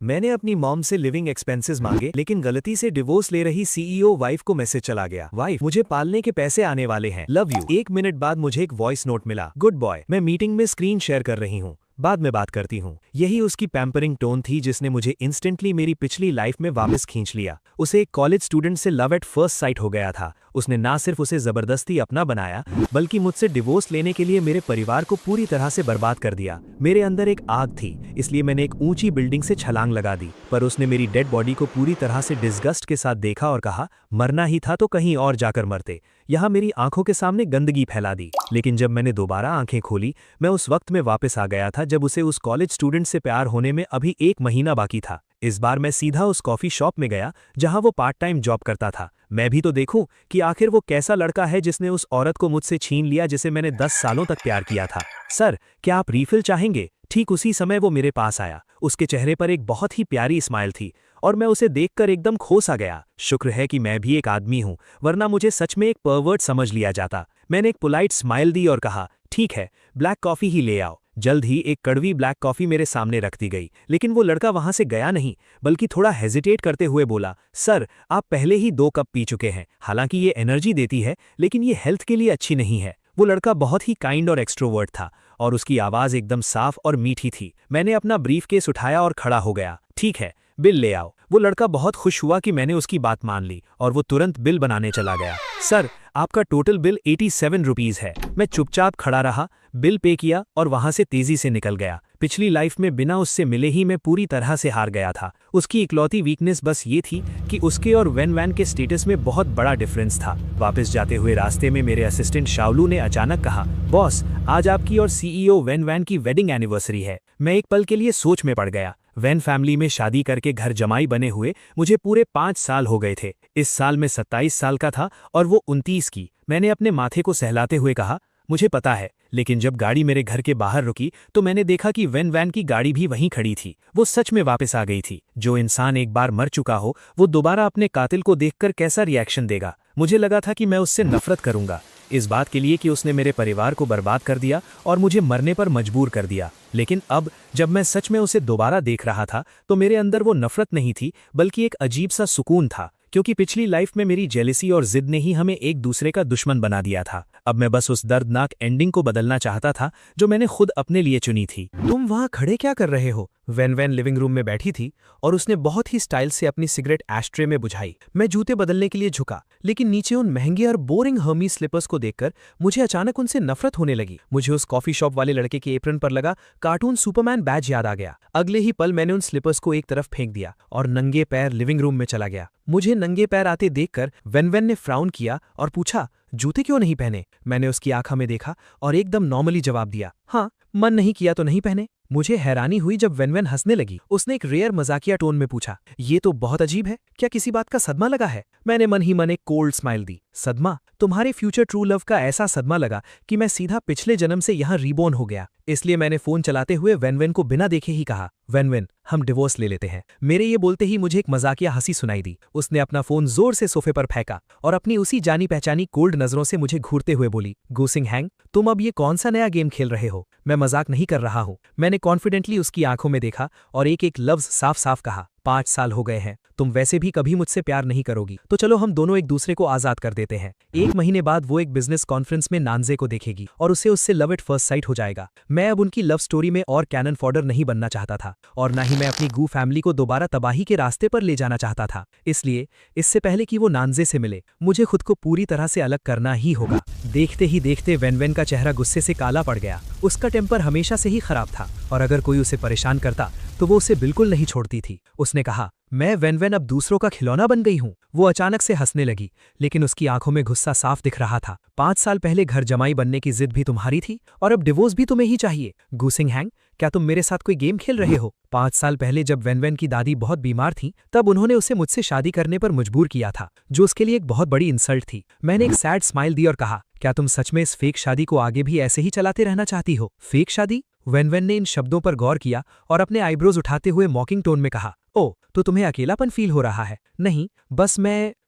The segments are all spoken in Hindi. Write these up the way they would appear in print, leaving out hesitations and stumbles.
मैंने अपनी मॉम से लिविंग एक्सपेंसेस मांगे लेकिन गलती से डिवोर्स ले रही सीईओ वाइफ को मैसेज चला गया। वाइफ, मुझे पालने के पैसे आने वाले हैं, लव यू। 1 मिनट बाद मुझे एक वॉइस नोट मिला, गुड बॉय, मैं मीटिंग में स्क्रीन शेयर कर रही हूँ, बाद में बात करती हूँ। यही उसकी पैम्परिंग टोन थी जिसने मुझे इंस्टेंटली मेरी पिछली लाइफ में वापस खींच लिया। उसे एक कॉलेज स्टूडेंट से लव एट फर्स्ट साइट हो गया था। उसने ना सिर्फ उसे जबरदस्ती अपना बनाया बल्कि मुझसे डिवोर्स लेने के लिए मेरे परिवार को पूरी तरह से बर्बाद कर दिया। मेरे अंदर एक आग थी, इसलिए मैंने एक ऊंची बिल्डिंग से छलांग लगा दी, पर उसने मेरी डेड बॉडी को पूरी तरह से डिस्गस्ट के साथ देखा और कहा, मरना ही था तो कहीं और जाकर मरते। यहाँ मेरी आंखों के सामने गंदगी फैला दी। लेकिन जब मैंने दोबारा आंखें खोली, मैं उस वक्त में वापस आ गया था जब उसे उस कॉलेज स्टूडेंट से प्यार होने में अभी 1 महीना बाकी था। इस बार मैं सीधा उस कॉफी शॉप में गया जहां वो पार्ट टाइम जॉब करता था। मैं भी तो देखूं कि आखिर वो कैसा लड़का है जिसने उस औरत को मुझसे छीन लिया जिसे मैंने 10 सालों तक प्यार किया था। सर, क्या आप रीफिल चाहेंगे? ठीक उसी समय वो मेरे पास आया। उसके चेहरे पर एक बहुत ही प्यारी स्माइल थी और मैं उसे देखकर एकदम खो सा गया। शुक्र है कि मैं भी एक आदमी हूं, वरना मुझे सच में एक परवर्ट समझ लिया जाता। मैंने एक पोलाइट स्माइल दी और कहा, ठीक है, ब्लैक कॉफी ही ले आओ। जल्द ही एक कड़वी ब्लैक कॉफी मेरे सामने रख दी गई, लेकिन वो लड़का वहां से गया नहीं, बल्कि थोड़ा हेजिटेट करते हुए बोला, सर, आप पहले ही 2 कप पी चुके हैं। हालांकि ये एनर्जी देती है, लेकिन ये हेल्थ के लिए अच्छी नहीं है। वो लड़का बहुत ही काइंड और एक्सट्रोवर्ट था और उसकी आवाज़ एकदम साफ और मीठी थी। मैंने अपना ब्रीफकेस उठाया और खड़ा हो गया। ठीक है, बिल ले आओ। वो लड़का बहुत खुश हुआ कि मैंने उसकी बात मान ली और वो तुरंत बिल बनाने चला गया। सर, आपका टोटल बिल 87 रुपीज़ है। मैं चुपचाप खड़ा रहा, बिल पे किया और वहां से तेजी से निकल गया। पिछली लाइफ में बिना उससे मिले ही मैं पूरी तरह से हार गया था। उसकी इकलौती वीकनेस बस ये थी कि उसके और वेन वैन के स्टेटस में बहुत बड़ा डिफरेंस था। वापस जाते हुए रास्ते में मेरे असिस्टेंट शाओलू ने अचानक कहा, बॉस, आज आपकी और सीईओ वेन वैन की वेडिंग एनिवर्सरी है। मैं एक पल के लिए सोच में पड़ गया। वैन फैमिली में शादी करके घर जमाई बने हुए मुझे पूरे 5 साल हो गए थे। इस साल मैं 27 साल का था और वो 29 की। मैंने अपने माथे को सहलाते हुए कहा, मुझे पता है, लेकिन जब गाड़ी मेरे घर के बाहर रुकी तो मैंने देखा कि वेन वैन की गाड़ी भी वहीं खड़ी थी। वो सच में वापस आ गई थी। जो इंसान एक बार मर चुका हो, वो दोबारा अपने कातिल को देखकर कैसा रिएक्शन देगा। मुझे लगा था कि मैं उससे नफरत करूंगा, इस बात के लिए कि उसने मेरे परिवार को बर्बाद कर दिया और मुझे मरने पर मजबूर कर दिया। लेकिन अब जब मैं सच में उसे दोबारा देख रहा था तो मेरे अंदर वो नफरत नहीं थी, बल्कि एक अजीब सा सुकून था, क्योंकि पिछली लाइफ में मेरी जेलसी और जिद ने ही हमें एक दूसरे का दुश्मन बना दिया था। अब मैं बस उस दर्दनाक एंडिंग को बदलना चाहता था जो मैंने खुद अपने लिए चुनी थी। तुम वहां खड़े क्या कर रहे हो? वेन वैन लिविंग रूम में बैठी थी और उसने बहुत ही स्टाइल से अपनी सिगरेट एस्ट्रे में बुझाई। मैं जूते बदलने के लिए झुका, लेकिन नीचे उन महंगे और बोरिंग हर्मी स्लीपर्स को देखकर मुझे अचानक उनसे नफरत होने लगी। मुझे उस कॉफी शॉप वाले लड़के के एप्रन पर लगा कार्टून सुपरमैन बैज याद आ गया। अगले ही पल मैंने उन स्लीपर्स को एक तरफ फेंक दिया और नंगे पैर लिविंग रूम में चला गया। मुझे नंगे पैर आते देखकर वेन वैन ने फ्राउन किया और पूछा, जूते क्यों नहीं पहने? मैंने उसकी आंखों में देखा और एकदम नॉर्मली जवाब दिया, हाँ, मन नहीं किया तो नहीं पहने। मुझे हैरानी हुई जब वेन वैन हंसने लगी। उसने एक रेयर मजाकिया टोन में पूछा, ये तो बहुत अजीब है, क्या किसी बात का सदमा लगा है? मैंने मन ही मन एक कोल्ड स्माइल दी। सदमा? तुम्हारे फ्यूचर ट्रू लव का ऐसा सदमा लगा कि मैं सीधा पिछले जन्म से यहाँ रीबोर्न हो गया। इसलिए मैंने फोन चलाते हुए वेन वैन को बिना देखे ही कहा, वेन वैन, हम डिवोर्स ले लेते हैं। मेरे ये बोलते ही मुझे एक मजाकिया हंसी सुनाई दी। उसने अपना फोन जोर से सोफे पर फेंका और अपनी उसी जानी पहचानी कोल्ड नजरों से मुझे घूरते हुए बोली, गूसिंग हैंग, तुम अब ये कौन सा नया गेम खेल रहे हो? मैं मजाक नहीं कर रहा हूँ। मैंने कॉन्फिडेंटली उसकी आंखों में देखा और एक एक लफ्ज साफ साफ कहा, 5 साल हो गए हैं, तुम वैसे भी कभी मुझसे प्यार नहीं करोगी, तो चलो हम दोनों एक दूसरे को आजाद कर देते हैं। 1 महीने बाद वो एक बिजनेस कॉन्फ्रेंस में नानजे को देखेगी और उसे उससे लव एट फर्स्ट साइट हो जाएगा। मैं अब उनकी लव स्टोरी में और कैनन फॉडर नहीं बनना चाहता था और ना ही मैं अपनी गू फैमिली को दोबारा तबाही के रास्ते पर ले जाना चाहता था। इसलिए इससे पहले कि वो नानजे से मिले, मुझे खुद को पूरी तरह से अलग करना ही होगा। देखते ही देखते वेन वैन का चेहरा गुस्से से काला पड़ गया। उसका टेम्पर हमेशा से ही खराब था और अगर कोई उसे परेशान करता तो वो उसे बिल्कुल नहीं छोड़ती थी। उसने कहा, मैं वेन वैन अब दूसरों का खिलौना बन गई हूँ। वो अचानक से हंसने लगी, लेकिन उसकी आंखों में गुस्सा साफ दिख रहा था। 5 साल पहले घर जमाई बनने की जिद भी तुम्हारी थी और अब डिवोर्स भी तुम्हें ही चाहिए। गूसिंग हैंग, क्या तुम मेरे साथ कोई गेम खेल रहे हो? 5 साल पहले जब वेन वैन की दादी बहुत बीमार थी, तब उन्होंने उसे मुझसे शादी करने पर मजबूर किया था, जो उसके लिए एक बहुत बड़ी इंसल्ट थी। मैंने एक सैड स्माइल दी और कहा, क्या तुम सच में इस फेक शादी को आगे भी ऐसे ही चलाते रहना चाहती हो? फेक शादी? वेन वैन ने इन शब्दों पर गौर किया और अपने आईब्रोज उठाते हुए मॉकिंग टोन में कहा, ओ, तो तुम्हें अकेलापन फील हो रहा है? नहीं, बस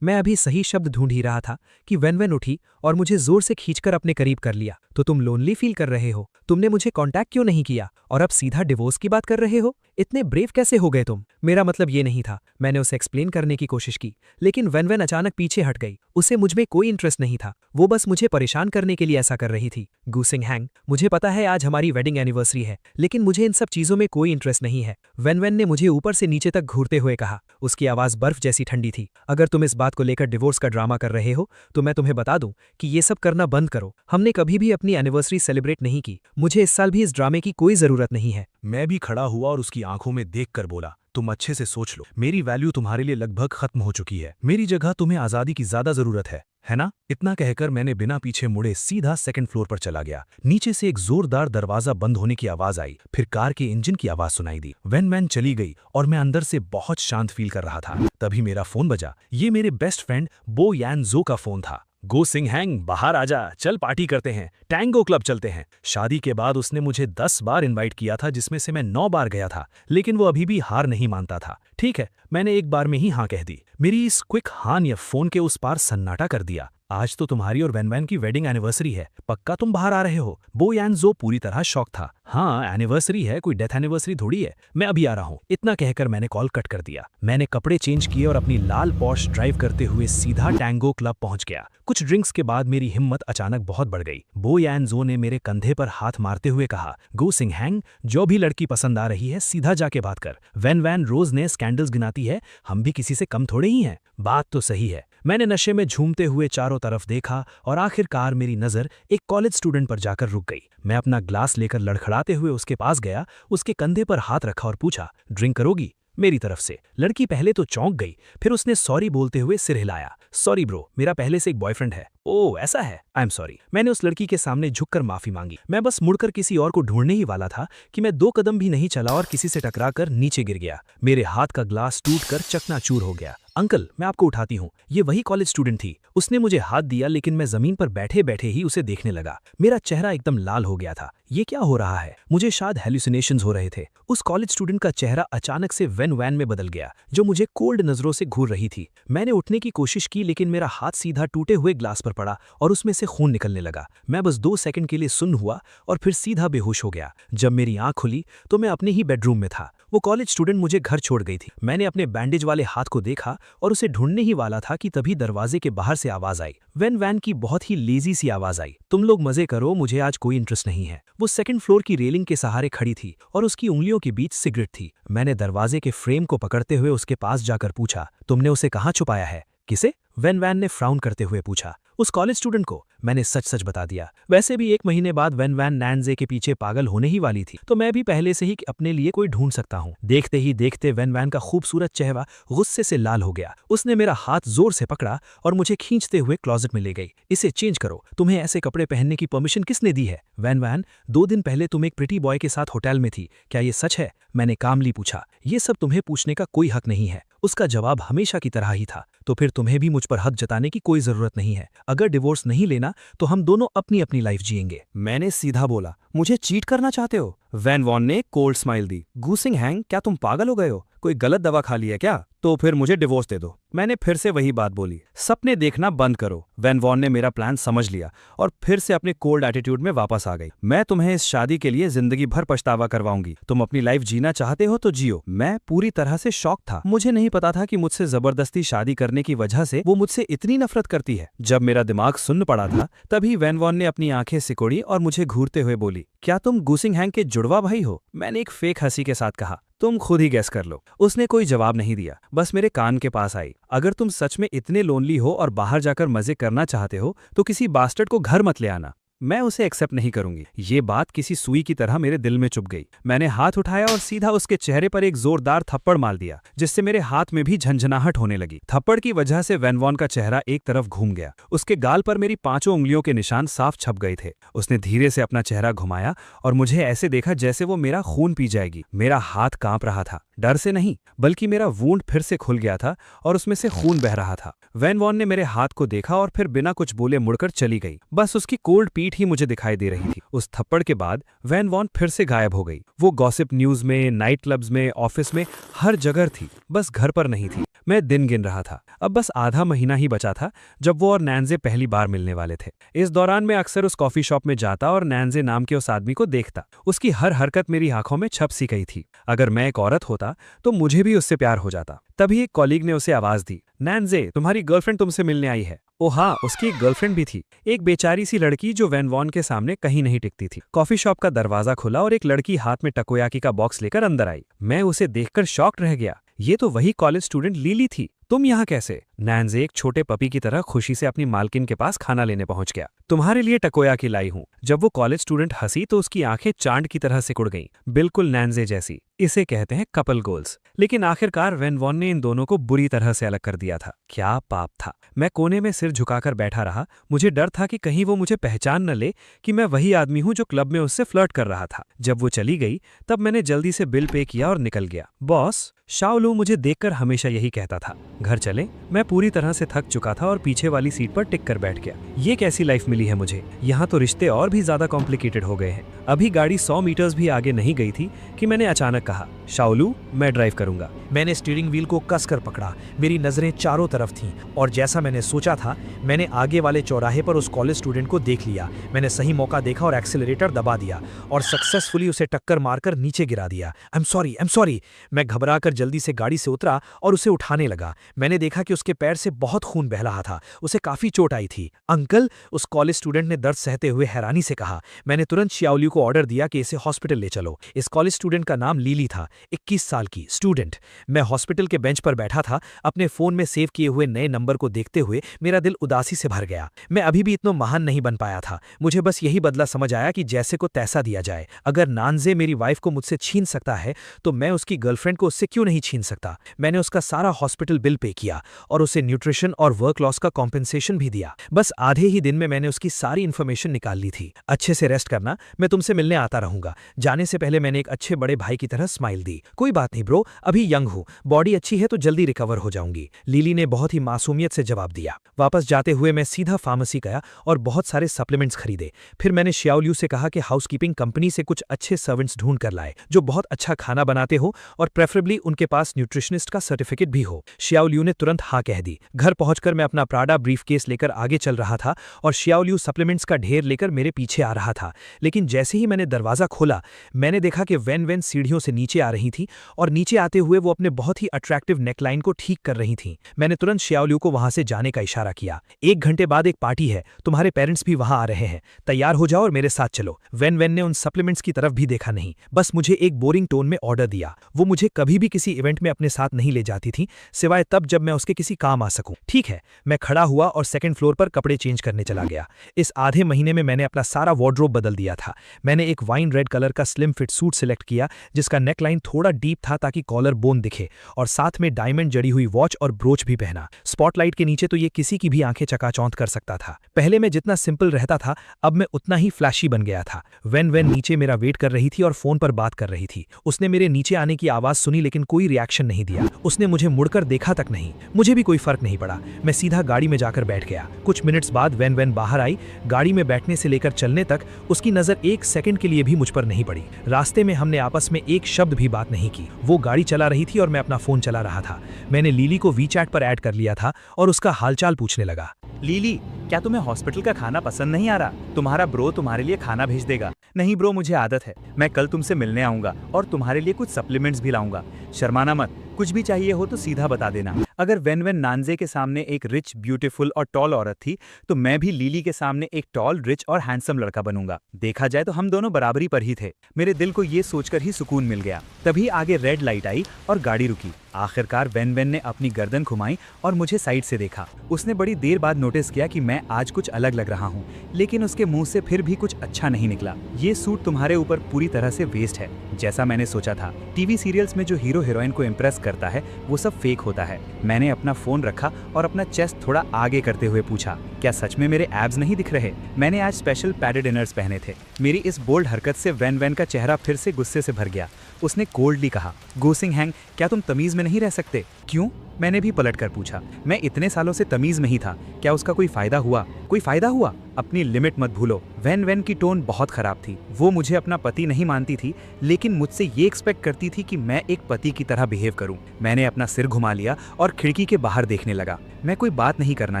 मैं अभी सही शब्द ढूंढ ही रहा था कि वेन उठी और मुझे जोर से खींचकर अपने करीब कर लिया। तो तुम लोनली फील कर रहे हो? तुमने मुझे कांटेक्ट क्यों नहीं किया और अब सीधा डिवोर्स की बात कर रहे हो? इतने ब्रेव कैसे हो गए तुम? मेरा मतलब ये नहीं था। मैंने उसे एक्सप्लेन करने की कोशिश की, लेकिन वेन अचानक पीछे हट गई। उसे मुझमें कोई इंटरेस्ट नहीं था, वो बस मुझे परेशान करने के लिए ऐसा कर रही थी। गूसिंग हैंग, मुझे पता है आज हमारी वेडिंग एनिवर्सरी है, लेकिन मुझे इन सब चीजों में कोई इंटरेस्ट नहीं है। वेन ने मुझे ऊपर से नीचे तक घूरते हुए कहा। उसकी आवाज बर्फ जैसी ठंडी थी। अगर तुम इस बात को लेकर डिवोर्स का ड्रामा कर रहे हो तो मैं तुम्हें बता दूं कि ये सब करना बंद करो। हमने कभी भी अपनी एनिवर्सरी सेलिब्रेट नहीं की। मुझे इस साल भी इस ड्रामे की कोई जरूरत नहीं है। मैं भी खड़ा हुआ और उसकी आंखों में देखकर बोला, तुम अच्छे से सोच लो, मेरी वैल्यू तुम्हारे लिए लगभग खत्म हो चुकी है। मेरी जगह तुम्हें आजादी की ज्यादा जरूरत है ना? इतना कहकर मैंने बिना पीछे मुड़े सीधा सेकंड फ्लोर पर चला गया। नीचे से एक जोरदार दरवाजा बंद होने की आवाज आई, फिर कार के इंजन की आवाज सुनाई दी। वैन चली गई और मैं अंदर से बहुत शांत फील कर रहा था। तभी मेरा फोन बजा। ये मेरे बेस्ट फ्रेंड बो यान जो का फोन था। गो सिंह हैंग, बाहर आजा, चल पार्टी करते हैं, टैंगो क्लब चलते हैं। शादी के बाद उसने मुझे 10 बार इनवाइट किया था, जिसमें से मैं 9 बार गया था, लेकिन वो अभी भी हार नहीं मानता था। ठीक है, मैंने एक बार में ही हाँ कह दी। मेरी इस क्विक हाँ ने फोन के उस पार सन्नाटा कर दिया। आज तो तुम्हारी और वैन की वेडिंग एनिवर्सरी है, पक्का तुम बाहर आ रहे हो? बो यान जो पूरी तरह शॉक था। हाँ, एनिवर्सरी है, कोई डेथ एनिवर्सरी थोड़ी है। मैं अभी आ रहा हूँ। इतना कहकर मैंने कॉल कट कर दिया। मैंने कपड़े चेंज किए और अपनी लाल पॉश ड्राइव करते हुए सीधा टैंगो क्लब पहुंच गया। कुछ ड्रिंक्स के बाद मेरी हिम्मत अचानक बहुत बढ़ गई। बो यान जो ने मेरे कंधे पर हाथ मारते हुए कहा, गो सिंह हैंग, जो भी लड़की पसंद आ रही है सीधा जाके बात कर। वैन रोज ने स्कैंडल्स गिनाती है, हम भी किसी से कम थोड़े ही हैं। बात तो सही है। मैंने नशे में झूमते हुए चारों तरफ देखा और आखिरकार मेरी नजर एक कॉलेज स्टूडेंट पर जाकर रुक गई। मैं अपना ग्लास लेकर लड़खड़ाते हुए उसके पास गया, उसके कंधे पर हाथ रखा और पूछा, ड्रिंक करोगी? मेरी तरफ से। लड़की पहले तो चौंक गई, फिर उसने सॉरी बोलते हुए सिर हिलाया। सॉरी ब्रो, मेरा पहले से एक बॉयफ्रेंड है। ओह ऐसा है, आई एम सॉरी। मैंने उस लड़की के सामने झुककर माफी मांगी। मैं बस मुड़कर किसी और को ढूंढने ही वाला था कि मैं 2 कदम भी नहीं चला और किसी से टकराकर नीचे गिर गया। मेरे हाथ का ग्लास टूटकर चकनाचूर हो गया। अंकल, मैं आपको उठाती हूँ। ये वही कॉलेज स्टूडेंट थी। उसने मुझे हाथ दिया, लेकिन मैं जमीन पर बैठे बैठे ही उसे देखने लगा। मेरा चेहरा एकदम लाल हो गया था। ये क्या हो रहा है? मुझे शायद हेल्यूसिनेशंस हो रहे थे। उस कॉलेज स्टूडेंट का चेहरा अचानक से वैन में बदल गया, जो मुझे कोल्ड नजरों से घूर रही थी। मैंने उठने की कोशिश की, लेकिन मेरा हाथ सीधा टूटे हुए ग्लास पर पड़ा और उसमें से खून निकलने लगा। मैं बस 2 सेकंड के लिए सुन्न हुआ और फिर सीधा बेहोश हो गया। जब मेरी आंख खुली तो मैं अपने ही बेडरूम में था। वो कॉलेज स्टूडेंट मुझे घर छोड़ गई थी। मैंने अपने बैंडेज वाले हाथ को देखा और उसे ढूंढने ही वाला था कि तभी दरवाजे के बाहर से आवाज आई। वैन की बहुत ही लेजी सी आवाज आई, तुम लोग मजे करो, मुझे आज कोई इंटरेस्ट नहीं है। वो सेकंड फ्लोर की रेलिंग के सहारे खड़ी थी और उसकी उंगलियों के बीच सिगरेट थी। मैंने दरवाजे के फ्रेम को पकड़ते हुए उसके पास जाकर पूछा, तुमने उसे कहाँ छुपाया है? किसे? वैन ने फ्राउन करते हुए पूछा। उस कॉलेज स्टूडेंट को। मैंने सच सच बता दिया। वैसे भी 1 महीने बाद वैन नैनजे के पीछे पागल होने ही वाली थी, तो मैं भी पहले से ही अपने लिए कोई ढूंढ सकता हूँ। देखते ही देखते वैन का खूबसूरत चेहरा गुस्से से लाल हो गया। उसने मेरा हाथ जोर से पकड़ा और मुझे खींचते हुए क्लोजेट में ले गई। इसे चेंज करो, तुम्हें ऐसे कपड़े पहनने की परमिशन किसने दी है? वैन 2 दिन पहले तुम एक प्रिटी बॉय के साथ होटल में थी, क्या ये सच है? मैंने कामली पूछा। ये सब तुम्हें पूछने का कोई हक नहीं है। उसका जवाब हमेशा की तरह ही था। तो फिर तुम्हें भी मुझ पर हक जताने की कोई जरूरत नहीं है। अगर डिवोर्स नहीं लेना तो हम दोनों अपनी अपनी लाइफ जिएंगे। मैंने सीधा बोला, मुझे चीट करना चाहते हो? वैन वॉन ने कोल्ड स्माइल दी। गूसिंग हैंग, क्या तुम पागल हो गए हो? कोई गलत दवा खा ली है क्या? तो फिर मुझे डिवोर्स दे दो। मैंने फिर से वही बात बोली, सपने देखना बंद करो। वैन वॉन ने मेरा प्लान समझ लिया और फिर से अपने कोल्ड एटीट्यूड में वापस आ गई। मैं तुम्हें इस शादी के लिए जिंदगी भर पछतावा करवाऊंगी। तुम अपनी लाइफ जीना चाहते हो तो जियो। मैं पूरी तरह से शॉक था। मुझे नहीं पता था कि मुझसे जबरदस्ती शादी करने की वजह से वो मुझसे इतनी नफरत करती है। जब मेरा दिमाग सुन्न पड़ा था, तभी वैन वॉन ने अपनी आंखें सिकोड़ी और मुझे घूरते हुए बोली, क्या तुम गूसिंग हैंग के जुड़वा भाई हो? मैंने एक फेक हंसी के साथ कहा, तुम खुद ही गैस कर लो। उसने कोई जवाब नहीं दिया, बस मेरे कान के पास आई। अगर तुम सच में इतने लोनली हो और बाहर जाकर मजे करना चाहते हो तो किसी बास्टर्ड को घर मत ले आना। मैं उसे एक्सेप्ट नहीं करूंगी। ये बात किसी सुई की तरह मेरे दिल में चुभ गई। मैंने हाथ उठाया और सीधा उसके चेहरे पर एक जोरदार थप्पड़ मार दिया, जिससे मेरे हाथ में भी झंझनाहट होने लगी। थप्पड़ की वजह से वैन वॉन का चेहरा एक तरफ घूम गया। उसके गाल पर मेरी 5 उंगलियों के निशान साफ छप गए थे। उसने धीरे से अपना चेहरा घुमाया और मुझे ऐसे देखा जैसे वो मेरा खून पी जाएगी। मेरा हाथ कांप रहा था, डर से नहीं बल्कि मेरा वूंड फिर से खुल गया था और उसमें से खून बह रहा था। वैन वॉन ने मेरे हाथ को देखा और फिर बिना कुछ बोले मुड़कर चली गई। बस उसकी कोल्ड पीठ सीट ही मुझे दिखाई दे रही थी। उस थप्पड़ के बाद वैन वॉन फिर से गायब हो गई। वो गॉसिप न्यूज में, नाइट क्लब्स में, ऑफिस में, हर जगह थी, बस घर पर नहीं थी। मैं दिन गिन रहा था। अब बस आधा महीना ही बचा था जब वो और नैन्जे पहली बार मिलने वाले थे। इस दौरान मैं अक्सर उस कॉफी शॉप में जाता और नैन्जे नाम के उस आदमी को देखता। उसकी हर हरकत मेरी आंखों में छप सी गई थी। अगर मैं एक औरत होता तो मुझे भी उससे प्यार हो जाता। तभी एक कॉलीग ने उसे आवाज दी, नैन्जे, तुम्हारी गर्लफ्रेंड तुमसे मिलने आई है। ओ हाँ, उसकी एक गर्लफ्रेंड भी थी, एक बेचारी सी लड़की जो वैन वॉन के सामने कहीं नहीं टिकती थी। कॉफी शॉप का दरवाजा खुला और एक लड़की हाथ में टकोयाकी का बॉक्स लेकर अंदर आई। मैं उसे देखकर शॉक्ड रह गया। ये तो वही कॉलेज स्टूडेंट लिली थी। तुम यहाँ कैसे? नैन्जे एक छोटे पपी की तरह खुशी से अपनी मालकिन के पास खाना लेने पहुंच गया। तुम्हारे लिए टकोयाकी लाई हूँ। जब वो कॉलेज स्टूडेंट हंसी तो उसकी आंखें चांद की तरह सिकुड़ गईं, बिल्कुल नैन्जे जैसी। इसे कहते हैं कपल गोल्स। लेकिन आखिरकार वैन वॉन ने इन दोनों को बुरी तरह से अलग कर दिया था। क्या पाप था। मैं कोने में सिर झुकाकर बैठा रहा। मुझे डर था कि कहीं वो मुझे पहचान न ले कि मैं वही आदमी हूं जो क्लब में उससे फ्लर्ट कर रहा था। जब वो चली गई तब मैंने जल्दी से बिल पे किया और निकल गया। बॉस, शाओलू मुझे देखकर हमेशा यही कहता था, घर चले। मैं पूरी तरह से थक चुका था और पीछे वाली सीट पर टिक कर बैठ गया। ये कैसी लाइफ मिली है मुझे? यहाँ तो रिश्ते और भी ज्यादा कॉम्प्लिकेटेड हो गए हैं। अभी गाड़ी 100 मीटर्स भी आगे नहीं गई थी कि मैंने अचानक कहा, शाओलू, मैं ड्राइव करूंगा। मैंने स्टीयरिंग व्हील को कसकर पकड़ा। मेरी नजरें चारों तरफ थीं और जैसा मैंने सोचा था, मैंने आगे वाले चौराहे पर उस कॉलेज स्टूडेंट को देख लिया। मैंने सही मौका देखा और एक्सीलरेटर दबा दिया और सक्सेसफुली उसे टक्कर मारकर नीचे गिरा दिया। I am sorry. मैं घबराकर जल्दी से गाड़ी से उतरा और उसे उठाने लगा। मैंने देखा कि उसके पैर से बहुत खून बह रहा था। उसे काफी चोट आई थी। अंकल, उस कॉलेज स्टूडेंट ने दर्द सहते हुए हैरानी से कहा। मैंने तुरंत शाओलू को ऑर्डर दिया कि इसे हॉस्पिटल ले चलो। इस कॉलेज स्टूडेंट का नाम लिली था, 21 साल की स्टूडेंट। मैं हॉस्पिटल के बेंच पर बैठा था, अपने फोन में सेव किए हुए नए नंबर को देखते हुए मेरा दिल उदासी से भर गया। मैं अभी भी इतना महान नहीं बन पाया था। मुझे बस यही बदला समझ आया कि जैसे को तैसा दिया जाए। अगर नान्जे मेरी वाइफ को मुझसे छीन सकता है तो मैं उसकी गर्लफ्रेंड को उससे क्यों नहीं छीन सकता। मैंने उसका सारा हॉस्पिटल बिल पे किया और उसे न्यूट्रिशन और वर्क लॉस का कॉम्पेंसेशन भी दिया। बस आधे ही दिन में मैंने उसकी सारी इन्फॉर्मेशन निकाल ली थी। अच्छे से रेस्ट करना, मैं तुमसे मिलने आता रहूंगा। जाने से पहले मैंने एक अच्छे बड़े भाई की तरह स्माइल दी। कोई बात नहीं ब्रो, अभी यंग हूँ, बॉडी अच्छी है तो जल्दी रिकवर हो जाऊंगी। लिली ने बहुत ही मासूमियत से जवाब दिया। वापस जाते हुए मैं सीधा फार्मेसी गया और बहुत सारे सप्लीमेंट्स खरीदे। फिर मैंने शाओलू से कहा कि हाउसकीपिंग कंपनी से कुछ अच्छे सर्वेंट्स ढूंढ कर लाए जो बहुत अच्छा खाना बनाते हो और प्रेफरेबली उनके पास न्यूट्रिशनिस्ट का सर्टिफिकेट भी हो। शाओलू ने तुरंत हाँ कह दी। घर पहुंचकर मैं अपना प्राडा ब्रीफकेस लेकर आगे चल रहा था और शाओलू सप्लीमेंट्स का ढेर लेकर मेरे पीछे आ रहा था। लेकिन जैसे ही मैंने दरवाजा खोला, मैंने देखा कि वैन सीढ़ियों से नीचे आ रही थी और नीचे आते हुए वो अपने बहुत ही अट्रैक्टिव नेकलाइन को ठीक कर रही थी। मैंने तुरंत शाओलू को वहां से जाने का इशारा किया। 1 घंटे बाद एक पार्टी है, तुम्हारे पेरेंट्स भी वहां आ रहे हैं, तैयार हो जाओ और मेरे साथ चलो। वैन ने उन सप्लीमेंट्स की तरफ भी देखा नहीं, बस मुझे एक बोरिंग टोन में ऑर्डर दिया। वो मुझे कभी भी किसी इवेंट में अपने साथ नहीं ले जाती थी, सिवाय तब जब मैं उसके किसी काम आ सकूं। ठीक है, मैं खड़ा हुआ और सेकंड फ्लोर पर कपड़े चेंज करने चला गया। इस आधे महीने में मैंने अपना सारा वार्डरोब बदल दिया था। मैंने एक वाइन रेड कलर का स्लिम फिट सूट सिलेक्ट किया जिसका नेकलाइन थोड़ा डीप था ताकि कॉलर बोन दिखे, और साथ में डायमंड जड़ी हुई वॉच और ब्रोच भी पहना। स्पॉटलाइट के नीचे तो ये किसी की भी आंखें चकाचौंध कर सकता था। पहले मैं जितना सिंपल रहता था, अब मैं उतना ही फ्लैशी बन गया था। वैन नीचे मेरा वेट कर रही थी और फोन पर बात कर रही थी। उसने मेरे नीचे आने की आवाज सुनी लेकिन कोई रिएक्शन नहीं दिया। उसने मुझे मुड़कर देखा तक नहीं। मुझे भी कोई फर्क नहीं पड़ा। मैं सीधा गाड़ी में जाकर बैठ गया। कुछ मिनट्स बाद वैन बाहर आई। गाड़ी में बैठने से लेकर चलने तक उसकी नजर 1 सेकंड के लिए भी मुझ पर नहीं पड़ी। रास्ते में हमने आपस में एक शब्द भी बात नहीं की। वो गाड़ी चला रही थी और मैं अपना फोन चला रहा था। मैंने लिली को वीचैट पर ऐड कर लिया था और उसका हालचाल पूछने लगा। लिली, क्या तुम्हें हॉस्पिटल का खाना पसंद नहीं आ रहा? तुम्हारा ब्रो तुम्हारे लिए खाना भेज देगा। नहीं ब्रो, मुझे आदत है। मैं कल तुमसे मिलने आऊंगा और तुम्हारे लिए कुछ सप्लीमेंट्स भी लाऊंगा। शर्माना मत, कुछ भी चाहिए हो तो सीधा बता देना। अगर वैन नान्जे के सामने एक रिच, ब्यूटीफुल और टॉल औरत थी तो मैं भी लिली के सामने एक टॉल, रिच और हैंडसम लड़का बनूंगा। देखा जाए तो हम दोनों बराबरी पर ही थे। मेरे दिल को ये सोचकर ही सुकून मिल गया। तभी आगे रेड लाइट आई और गाड़ी रुकी। आखिरकार वैन ने अपनी गर्दन घुमाई और मुझे साइड से देखा। उसने बड़ी देर बाद नोटिस किया कि मैं आज कुछ अलग लग रहा हूँ, लेकिन उसके मुंह से फिर भी कुछ अच्छा नहीं निकला। ये सूट तुम्हारे ऊपर पूरी तरह से वेस्ट है, जैसा मैंने सोचा था। टीवी सीरियल्स में जो हीरो हीरोइन को इम्प्रेस करता है वो सब फेक होता है। मैंने अपना फोन रखा और अपना चेस्ट थोड़ा आगे करते हुए पूछा, क्या सच में मेरे एब्स नहीं दिख रहे? मैंने आज स्पेशल पैडेड इनर्स पहने थे। मेरी इस बोल्ड हरकत से वैन का चेहरा फिर से गुस्से से भर गया। उसने कोल्डली कहा, गोसिंग हैंग, क्या तुम तमीज में नहीं रह सकते? क्यों? मैंने भी पलट कर पूछा। मैं इतने सालों से तमीज में ही था, क्या उसका कोई फायदा हुआ? कोई फायदा हुआ? अपनी लिमिट मत भूलो। वैन की टोन बहुत खराब थी। वो मुझे अपना पति नहीं मानती थी, लेकिन मुझसे ये एक्सपेक्ट करती थी कि मैं एक पति की तरह बिहेव करूं। मैंने अपना सिर घुमा लिया और खिड़की के बाहर देखने लगा। मैं कोई बात नहीं करना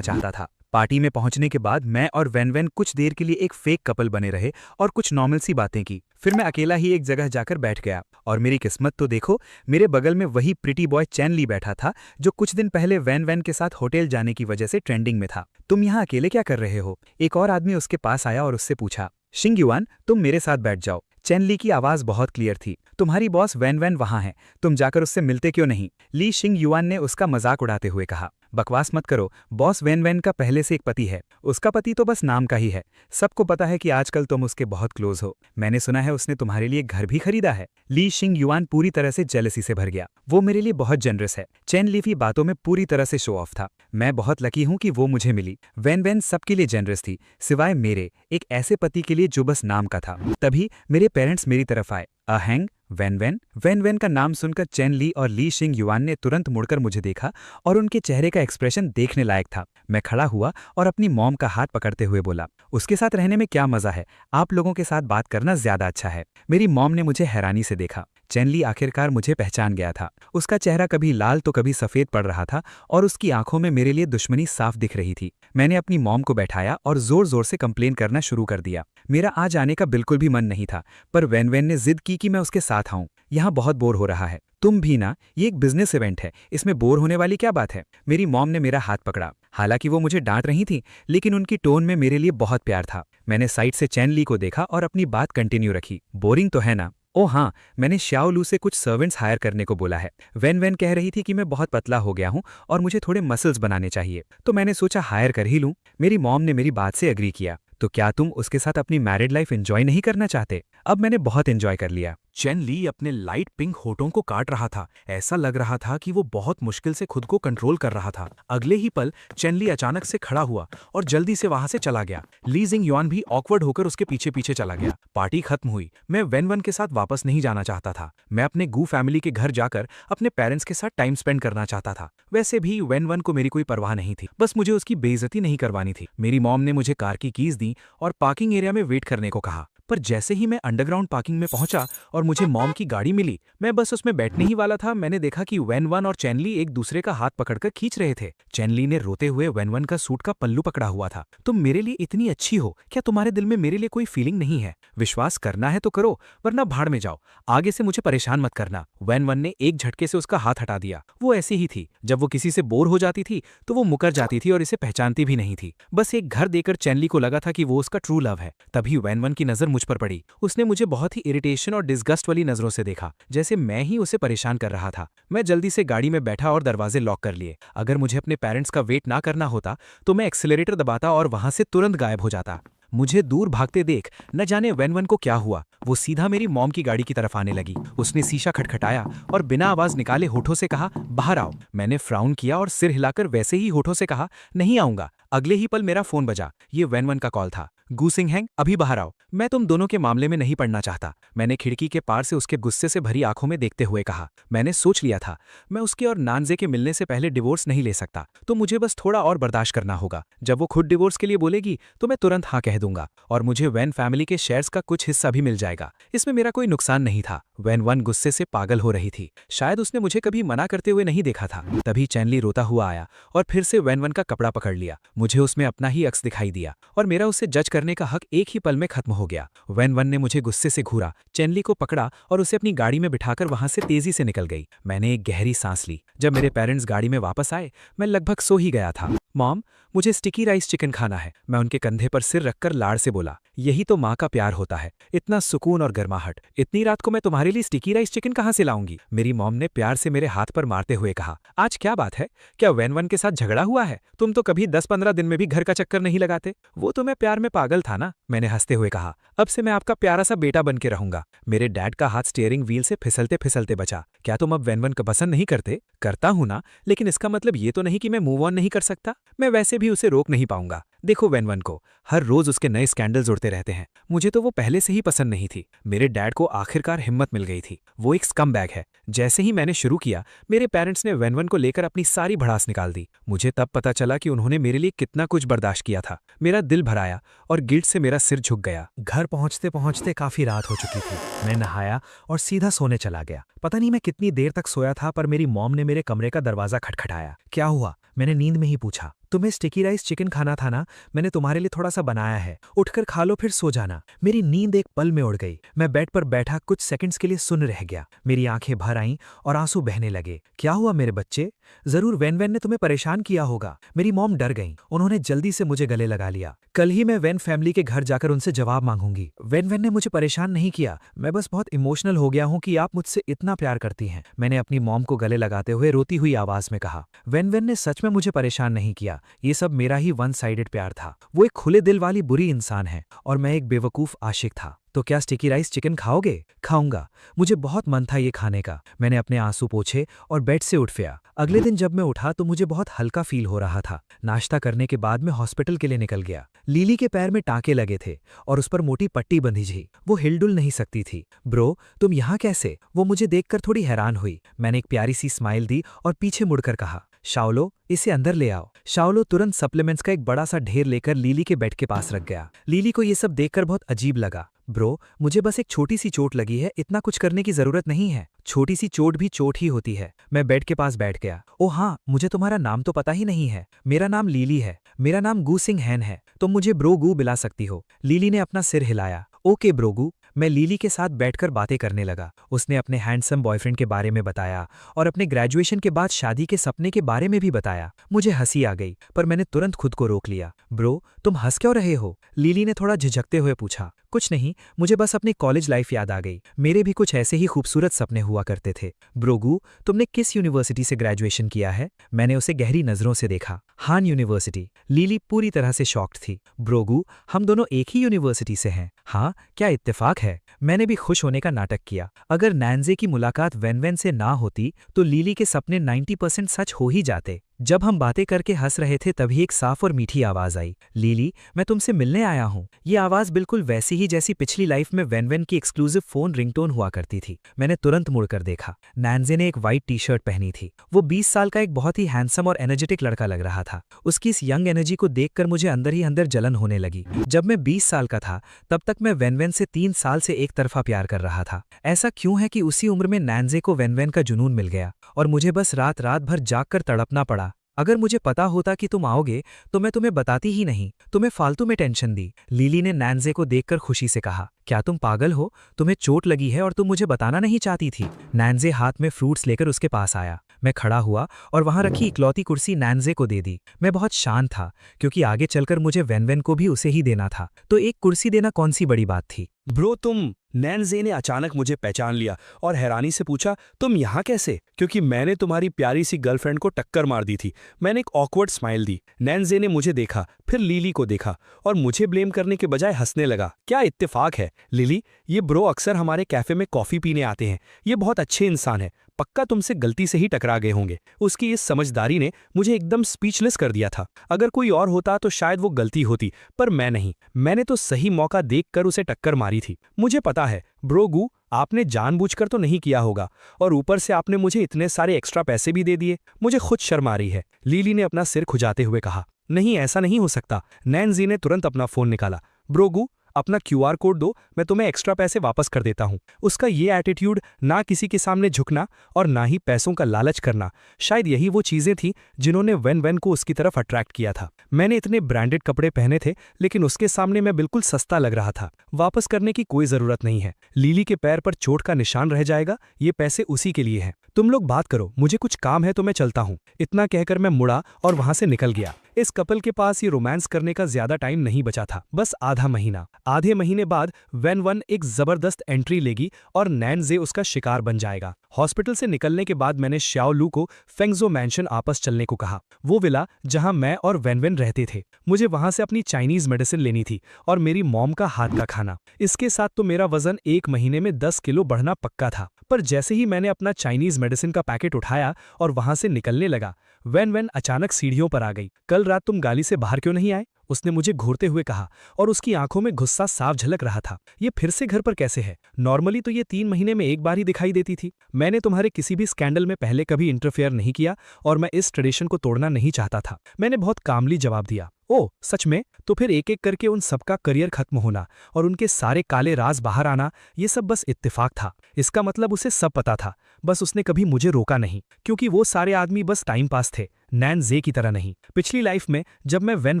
चाहता था। पार्टी में पहुंचने के बाद मैं और वैन कुछ देर के लिए एक फेक कपल बने रहे और कुछ नॉर्मल सी बातें की। फिर मैं अकेला ही एक जगह जाकर बैठ गया और मेरी किस्मत तो देखो, मेरे बगल में वही प्रिटी बॉय चैन ली बैठा था जो कुछ दिन पहले वैन के साथ होटल जाने की वजह से ट्रेंडिंग में था। तुम यहाँ अकेले क्या कर रहे हो? एक और आदमी उसके पास आया और उससे पूछा। शिंग युआन, तुम मेरे साथ बैठ जाओ। चैन ली की आवाज बहुत क्लियर थी। तुम्हारी बॉस वैन वहां है, तुम जाकर उससे मिलते क्यों नहीं? ली शिंग युआन ने उसका मजाक उड़ाते हुए कहा। बकवास मत करो, बॉस वैन का पहले से एक पति है। उसका पति तो बस नाम का ही है। सबको पता है कि आजकल तुम उसके बहुत क्लोज हो। मैंने सुना है उसने तुम्हारे लिए घर भी खरीदा है। ली शिंग युआन पूरी तरह से जेलसी से भर गया। वो मेरे लिए बहुत जनरस है। चैन ली की बातों में पूरी तरह से शो ऑफ था। मैं बहुत लकी हूं कि वो मुझे मिली। वैन सबके लिए जनरस थी, सिवाय मेरे एक ऐसे पति के लिए जो बस नाम का था। तभी मेरे पेरेंट्स मेरी तरफ आए। अहैंग वैन का नाम सुनकर चैन ली और ली शिंग युआन ने तुरंत मुड़कर मुझे देखा और उनके चेहरे का एक्सप्रेशन देखने लायक था। मैं खड़ा हुआ और अपनी मॉम का हाथ पकड़ते हुए बोला, उसके साथ रहने में क्या मजा है, आप लोगों के साथ बात करना ज्यादा अच्छा है। मेरी मॉम ने मुझे हैरानी से देखा। चैन ली आखिरकार मुझे पहचान गया था। उसका चेहरा कभी लाल तो कभी सफेद पड़ रहा था और उसकी आंखों में मेरे लिए दुश्मनी साफ दिख रही थी। मैंने अपनी मॉम को बैठाया और जोर जोर से कंप्लेन करना शुरू कर दिया। मेरा आ जाने का बिल्कुल भी मन नहीं था, पर वैन ने जिद की कि मैं उसके साथ आऊं। यहाँ बहुत बोर हो रहा है। तुम भी ना, ये एक बिजनेस इवेंट है, इसमें बोर होने वाली क्या बात है? मेरी मॉम ने मेरा हाथ पकड़ा। हालांकि वो मुझे डांट रही थी, लेकिन उनकी टोन में मेरे लिए बहुत प्यार था। मैंने साइड से चैन ली को देखा और अपनी बात कंटिन्यू रखी। बोरिंग तो है ना? ओ हाँ, मैंने श्याओ लू से कुछ सर्वेंट्स हायर करने को बोला है। वैन कह रही थी कि मैं बहुत पतला हो गया हूँ और मुझे थोड़े मसल्स बनाने चाहिए, तो मैंने सोचा हायर कर ही लूँ। मेरी मॉम ने मेरी बात से एग्री किया। तो क्या तुम उसके साथ अपनी मैरिड लाइफ एंजॉय नहीं करना चाहते? अब मैंने बहुत एंजॉय कर लिया। चैन ली अपने लाइट पिंक होठों को काट रहा था। ऐसा लग रहा था कि वो बहुत मुश्किल से खुद को कंट्रोल कर रहा था। अगले ही पल चैन ली अचानक से खड़ा हुआ और जल्दी से वहां से चला गया। ली जिंग युआन भी ऑकवर्ड होकर उसके पीछे पीछे चला गया। पार्टी खत्म हुई। मैं वैन के साथ वापस नहीं जाना चाहता था। मैं अपने गू फैमिली के घर जाकर अपने पेरेंट्स के साथ टाइम स्पेंड करना चाहता था। वैसे भी वैन को मेरी कोई परवाह नहीं थी, बस मुझे उसकी बेइज्जती नहीं करवानी थी। मेरी मॉम ने मुझे कार की कीज दी और पार्किंग एरिया में वेट करने को कहा। पर जैसे ही मैं अंडरग्राउंड पार्किंग में पहुंचा और मुझे मॉम की गाड़ी मिली, मैं बस उसमें बैठने ही वाला था, मैंने देखा कि वैन और चैन ली एक दूसरे का हाथ पकड़कर खींच रहे थे। चैन ली ने रोते हुए वैन का सूट का पल्लू पकड़ा हुआ था। तुम मेरे लिए इतनी अच्छी हो, क्या तुम्हारे दिल में मेरे लिए कोई फीलिंग नहीं है? विश्वास करना है तो करो, वरना भाड़ में जाओ। आगे से मुझे परेशान मत करना। वैन ने एक झटके से उसका हाथ हटा दिया। वो ऐसी ही थी, जब वो किसी से बोर हो जाती थी तो वो मुकर जाती थी और इसे पहचानती भी नहीं थी। बस एक घर देकर चैन ली को लगा था कि वो उसका ट्रू लव है। तभी वैन की नजर मुझ पर पड़ी। उसने मुझे बहुत ही इरिटेशन और डिस्गस्ट वाली नजरों से देखा, जैसे मैं ही उसे परेशान कर रहा था। मैं जल्दी से गाड़ी में बैठा और दरवाजे लॉक कर लिए। अगर मुझे अपने पेरेंट्स का वेट ना करना होता तो मैं एक्सीलरेटर दबाता और वहां से तुरंत गायब हो जाता। मुझे दूर भागते देख न जाने वैन को क्या हुआ, वो सीधा मेरी मॉम की गाड़ी की तरफ आने लगी। उसने शीशा खटखटाया और बिना आवाज निकाले होठों से कहा, बाहर आओ। मैंने फ्राउन किया और सिर हिलाकर वैसे ही होठों से कहा, नहीं आऊंगा। अगले ही पल मेरा फोन बजा। ये वैन का कॉल था। गूसिंग हैंग, अभी बाहर आओ, मैं तुम दोनों के मामले में नहीं पड़ना चाहता। मैंने खिड़की के पार से उसके गुस्से से भरी आंखों में देखते हुए कहा। मैंने सोच लिया था, मैं उसके और नानजे के मिलने से पहले डिवोर्स नहीं ले सकता, तो मुझे बस थोड़ा और बर्दाश्त करना होगा। जब वो खुद डिवोर्स के लिए बोलेगी तो मैं तुरंत हाँ कह दूंगा और मुझे वैन फैमिली के शेयर्स का कुछ हिस्सा भी मिल जाएगा। इसमें मेरा कोई नुकसान नहीं था। वैन गुस्से से पागल हो रही थी। शायद उसने मुझे कभी मना करते हुए नहीं देखा था। तभी चैन ली रोता हुआ आया और फिर से वैन का कपड़ा पकड़ लिया। मुझे उसमें अपना ही अक्स दिखाई दिया और मेरा उससे जज करने का हक एक ही पल में खत्म हो गया। वैन ने मुझे गुस्से से घूरा, चैन ली को पकड़ा और उसे अपनी गाड़ी में बिठाकर वहां से तेजी से निकल गई। मैंने एक गहरी सांस ली। जब मेरे पेरेंट्स गाड़ी में वापस आए, मैं लगभग सो ही गया था। मॉम, मुझे स्टिकी राइस चिकन खाना है, मैं उनके कंधे पर सिर रखकर लाड़ से बोला। यही तो माँ का प्यार होता है, इतना सुकून और गर्माहट। इतनी रात को मैं तुम्हारे लिए स्टिकी राइस चिकन कहाँ से लाऊंगी? मेरी मॉम ने प्यार से मेरे हाथ पर मारते हुए कहा। आज क्या बात है, क्या वैन के साथ झगड़ा हुआ है? तुम तो कभी 10-15 दिन में भी घर का चक्कर नहीं लगाते। वो तो मैं प्यार में पागल था ना, मैंने हंसते हुए कहा। अब से मैं आपका प्यारा सा बेटा बन के रहूंगा। मेरे डैड का हाथ स्टीयरिंग व्हील से फिसलते फिसलते बचा। क्या तुम अब वैन को पसंद नहीं करते? करता हूं ना, लेकिन इसका मतलब ये तो नहीं कि मैं मूव ऑन नहीं कर सकता। मैं वैसे भी उसे रोक नहीं पाऊंगा। देखो वेनवन को, हर रोज उसके नए स्कैंडल्स उड़ते रहते हैं। मुझे तो वो पहले से ही पसंद नहीं थी। मेरे डैड को आखिरकार हिम्मत मिल गई थी। वो एक स्कमबैग है। जैसे ही मैंने शुरू किया, मेरे पेरेंट्स ने वेनवन को लेकर अपनी सारी भड़ास निकाल दी। मुझे तब पता चला कि उन्होंने मेरे लिए कितना कुछ बर्दाश्त किया था। मेरा दिल भर आया और गिल्ट से मेरा सिर झुक गया। घर पहुंचते पहुंचते काफी रात हो चुकी थी। मैं नहाया और सीधा सोने चला गया। पता नहीं मैं कितनी देर तक सोया था, पर मेरी मॉम ने मेरे कमरे का दरवाजा खटखटाया। क्या हुआ? मैंने नींद में ही पूछा। तुम्हें स्टिकी राइस चिकन खाना था ना? मैंने तुम्हारे लिए थोड़ा सा बनाया है, उठकर खा लो फिर सो जाना। मेरी नींद एक पल में उड़ गई। मैं बेड पर बैठा कुछ सेकंड्स के लिए सुन रह गया। मेरी आंखें भर आईं और आंसू बहने लगे। क्या हुआ मेरे बच्चे? जरूर वेन ने तुम्हें परेशान किया होगा। मेरी मॉम डर गईं। उन्होंने जल्दी से मुझे गले लगा लिया। कल ही मैं वेन फैमिली के घर जाकर उनसे जवाब मांगूंगी। वेन ने मुझे परेशान नहीं किया। मैं बस बहुत इमोशनल हो गया हूं कि आप मुझसे इतना प्यार करती हैं। मैंने अपनी मॉम को गले लगाते हुए रोती हुई आवाज में कहा। वेन ने सच में मुझे परेशान नहीं किया। ये सब मेरा ही वन साइडेड प्यार था। वो एक खुले दिल वाली बुरी इंसान है और मैं एक बेवकूफ आशिक था। तो क्या स्टिकी राइस चिकन खाओगे? खाऊंगा। मुझे बहुत मन था ये खाने का। मैंने अपने आंसू पोंछे और बेड से उठ गया। अगले दिन जब मैं उठा तो मुझे बहुत हल्का फील हो रहा था। नाश्ता करने के बाद मैं हॉस्पिटल के लिए निकल गया। लीली के पैर में टांके लगे थे और उस पर मोटी पट्टी बंधी थी। वो हिलडुल नहीं सकती थी। ब्रो, तुम यहाँ कैसे? वो मुझे देखकर थोड़ी हैरान हुई। मैंने एक प्यारी सी स्माइल दी और पीछे मुड़कर कहा, शाओलो, इसे अंदर ले आओ। शाओलो तुरंत सप्लीमेंट्स का एक बड़ा सा ढेर लेकर लीली के बेड के पास रख गया। लीली को ये सब देखकर बहुत अजीब लगा। ब्रो, मुझे बस एक छोटी सी चोट लगी है, इतना कुछ करने की जरूरत नहीं है। छोटी सी चोट भी चोट ही होती है। मैं बेड के पास बैठ गया। ओ हाँ, मुझे तुम्हारा नाम तो पता ही नहीं है। मेरा नाम लीली है। मेरा नाम गू सिंह हैन है। तुम मुझे ब्रो गू बुला सकती हो। लीली ने अपना सिर हिलाया। ओके ब्रोगू। मैं लीली के साथ बैठकर बातें करने लगा। उसने अपने हैंडसम बॉयफ्रेंड के बारे में बताया और अपने ग्रेजुएशन के बाद शादी के सपने के बारे में भी बताया। मुझे हंसी आ गई, पर मैंने तुरंत खुद को रोक लिया। ब्रो, तुम हंस क्यों रहे हो? लीली ने थोड़ा झिझकते हुए पूछा। कुछ नहीं, मुझे बस अपनी कॉलेज लाइफ याद आ गई। मेरे भी कुछ ऐसे ही खूबसूरत सपने हुआ करते थे। ब्रोगू, तुमने किस यूनिवर्सिटी से ग्रेजुएशन किया है? मैंने उसे गहरी नजरों से देखा। हान यूनिवर्सिटी। लीली पूरी तरह से शॉक्ड थी। ब्रोगू, हम दोनों एक ही यूनिवर्सिटी से हैं। हाँ, क्या इत्तेफाक है। मैंने भी खुश होने का नाटक किया। अगर नैन्जे की मुलाकात वेन से ना होती तो लीली के सपने 90% सच हो ही जाते। जब हम बातें करके हंस रहे थे तभी एक साफ और मीठी आवाज आई। लीली, मैं तुमसे मिलने आया हूँ। ये आवाज बिल्कुल वैसी ही जैसी पिछली लाइफ में वेन की एक्सक्लूसिव फोन रिंगटोन हुआ करती थी। मैंने तुरंत मुड़कर देखा। नैन्जे ने एक व्हाइट टी शर्ट पहनी थी। वो 20 साल का एक बहुत ही हैंडसम और एनर्जेटिक लड़का लग रहा था। उसकी इस यंग एनर्जी को देखकर मुझे अंदर ही अंदर जलन होने लगी। जब मैं 20 साल का था तब तक मैं वेन से 3 साल से एक तरफा प्यार कर रहा था। ऐसा क्यों है कि उसी उम्र में नैन्जे को वेन का जुनून मिल गया और मुझे बस रात रात भर जागकर तड़पना पड़ा। अगर मुझे पता होता कि तुम आओगे तो मैं तुम्हें बताती ही नहीं, तुम्हें फालतू में टेंशन दी। लीली ने नैन्जे को देखकर खुशी से कहा। क्या तुम पागल हो? तुम्हें चोट लगी है और तुम मुझे बताना नहीं चाहती थी। नैन्जे हाथ में फ्रूट्स लेकर उसके पास आया। मैं खड़ा हुआ और वहां रखी इकलौती कुर्सी नैन्जे को दे दी। मैं बहुत शांत था क्योंकि आगे चलकर मुझे वेन को भी उसे ही देना था, तो एक कुर्सी देना कौन सी बड़ी बात थी। ब्रो, तुम? नैन्जे ने अचानक मुझे पहचान लिया और हैरानी से पूछा, तुम यहाँ कैसे? क्योंकि मैंने तुम्हारी प्यारी सी गर्लफ्रेंड को टक्कर मार दी थी। मैंने एक ऑकवर्ड स्माइल दी। नैन्जे ने मुझे देखा, फिर लीली को देखा और मुझे ब्लेम करने के बजाय हंसने लगा। क्या इत्तेफाक है लिली, ये ब्रो अक्सर हमारे कैफे में कॉफी पीने आते हैं। ये बहुत अच्छे इंसान है। पक्का तुमसे गलती से ही टकरा गए होंगे। उसकी इस समझदारी ने मुझे एकदम स्पीचलेस कर दिया था। अगर कोई और होता तो शायद वो गलती होती, पर मैं नहीं। मैंने तो सही मौका देखकर उसे टक्कर मारी थी। मुझे पता है ब्रोगू, आपने जानबूझकर तो नहीं किया होगा और ऊपर से आपने मुझे इतने सारे एक्स्ट्रा पैसे भी दे दिए। मुझे खुद शर्म आ रही है। लीली ने अपना सिर खुजाते हुए कहा। नहीं, ऐसा नहीं हो सकता। नैन्जी ने तुरंत अपना फोन निकाला। ब्रोगू, अपना QR कोड दो, मैं तुम्हें एक्स्ट्रा पैसे वापस कर देता हूं। उसका ये एटीट्यूड, ना किसी के सामने झुकना और ना ही पैसों का लालच करना, शायद यही वो चीजें थी जिन्होंने वेन को उसकी तरफ अट्रैक्ट किया था। मैंने इतने ब्रांडेड कपड़े पहने थे लेकिन उसके सामने मैं बिल्कुल सस्ता लग रहा था। वापस करने की कोई जरूरत नहीं है। लीली के पैर पर चोट का निशान रह जाएगा, ये पैसे उसी के लिए हैं। तुम लोग बात करो, मुझे कुछ काम है तो मैं चलता हूँ। इतना कहकर मैं मुड़ा और वहां से निकल गया। इस कपल के पास ये रोमांस करने का ज्यादा टाइम नहीं बचा था, बस आधा महीना। आधे महीने बाद वेन एक जबरदस्त एंट्री लेगी और नैन्जे उसका शिकार बन जाएगा। हॉस्पिटल से निकलने के बाद मैंने श्याओलू को फेंगजो मैंशन आपस चलने को कहा, वो विला जहां मैं और वेन रहते थे। मुझे वहां से अपनी चाइनीज मेडिसिन लेनी थी और मेरी मॉम का हाथ का खाना। इसके साथ तो मेरा वजन 1 महीने में 10 किलो बढ़ना पक्का था। पर जैसे ही मैंने अपना चाइनीज मेडिसिन का पैकेट उठाया और वहां से निकलने लगा, वैन वैन अचानक सीढ़ियों पर आ गई। कल रात तुम गाली से बाहर क्यों नहीं आए? उसने मुझे घूरते हुए कहा और उसकी आंखों में गुस्सा साफ झलक रहा था। ये फिर से घर पर कैसे है? नॉर्मली तो ये 3 महीने में एक बार ही दिखाई देती थी। मैंने तुम्हारे किसी भी स्कैंडल में पहले कभी इंटरफेयर नहीं किया और मैं इस ट्रेडिशन को तोड़ना नहीं चाहता था। मैंने बहुत कामली जवाब दिया। ओह सच में? तो फिर एक एक करके उन सबका करियर खत्म होना और उनके सारे काले राज बाहर आना, ये सब बस इत्तेफाक था। इसका मतलब उसे सब पता था, बस उसने कभी मुझे रोका नहीं, क्योंकि वो सारे आदमी बस टाइम पास थे, नैन जे की तरह नहीं। पिछली लाइफ में जब मैं वैन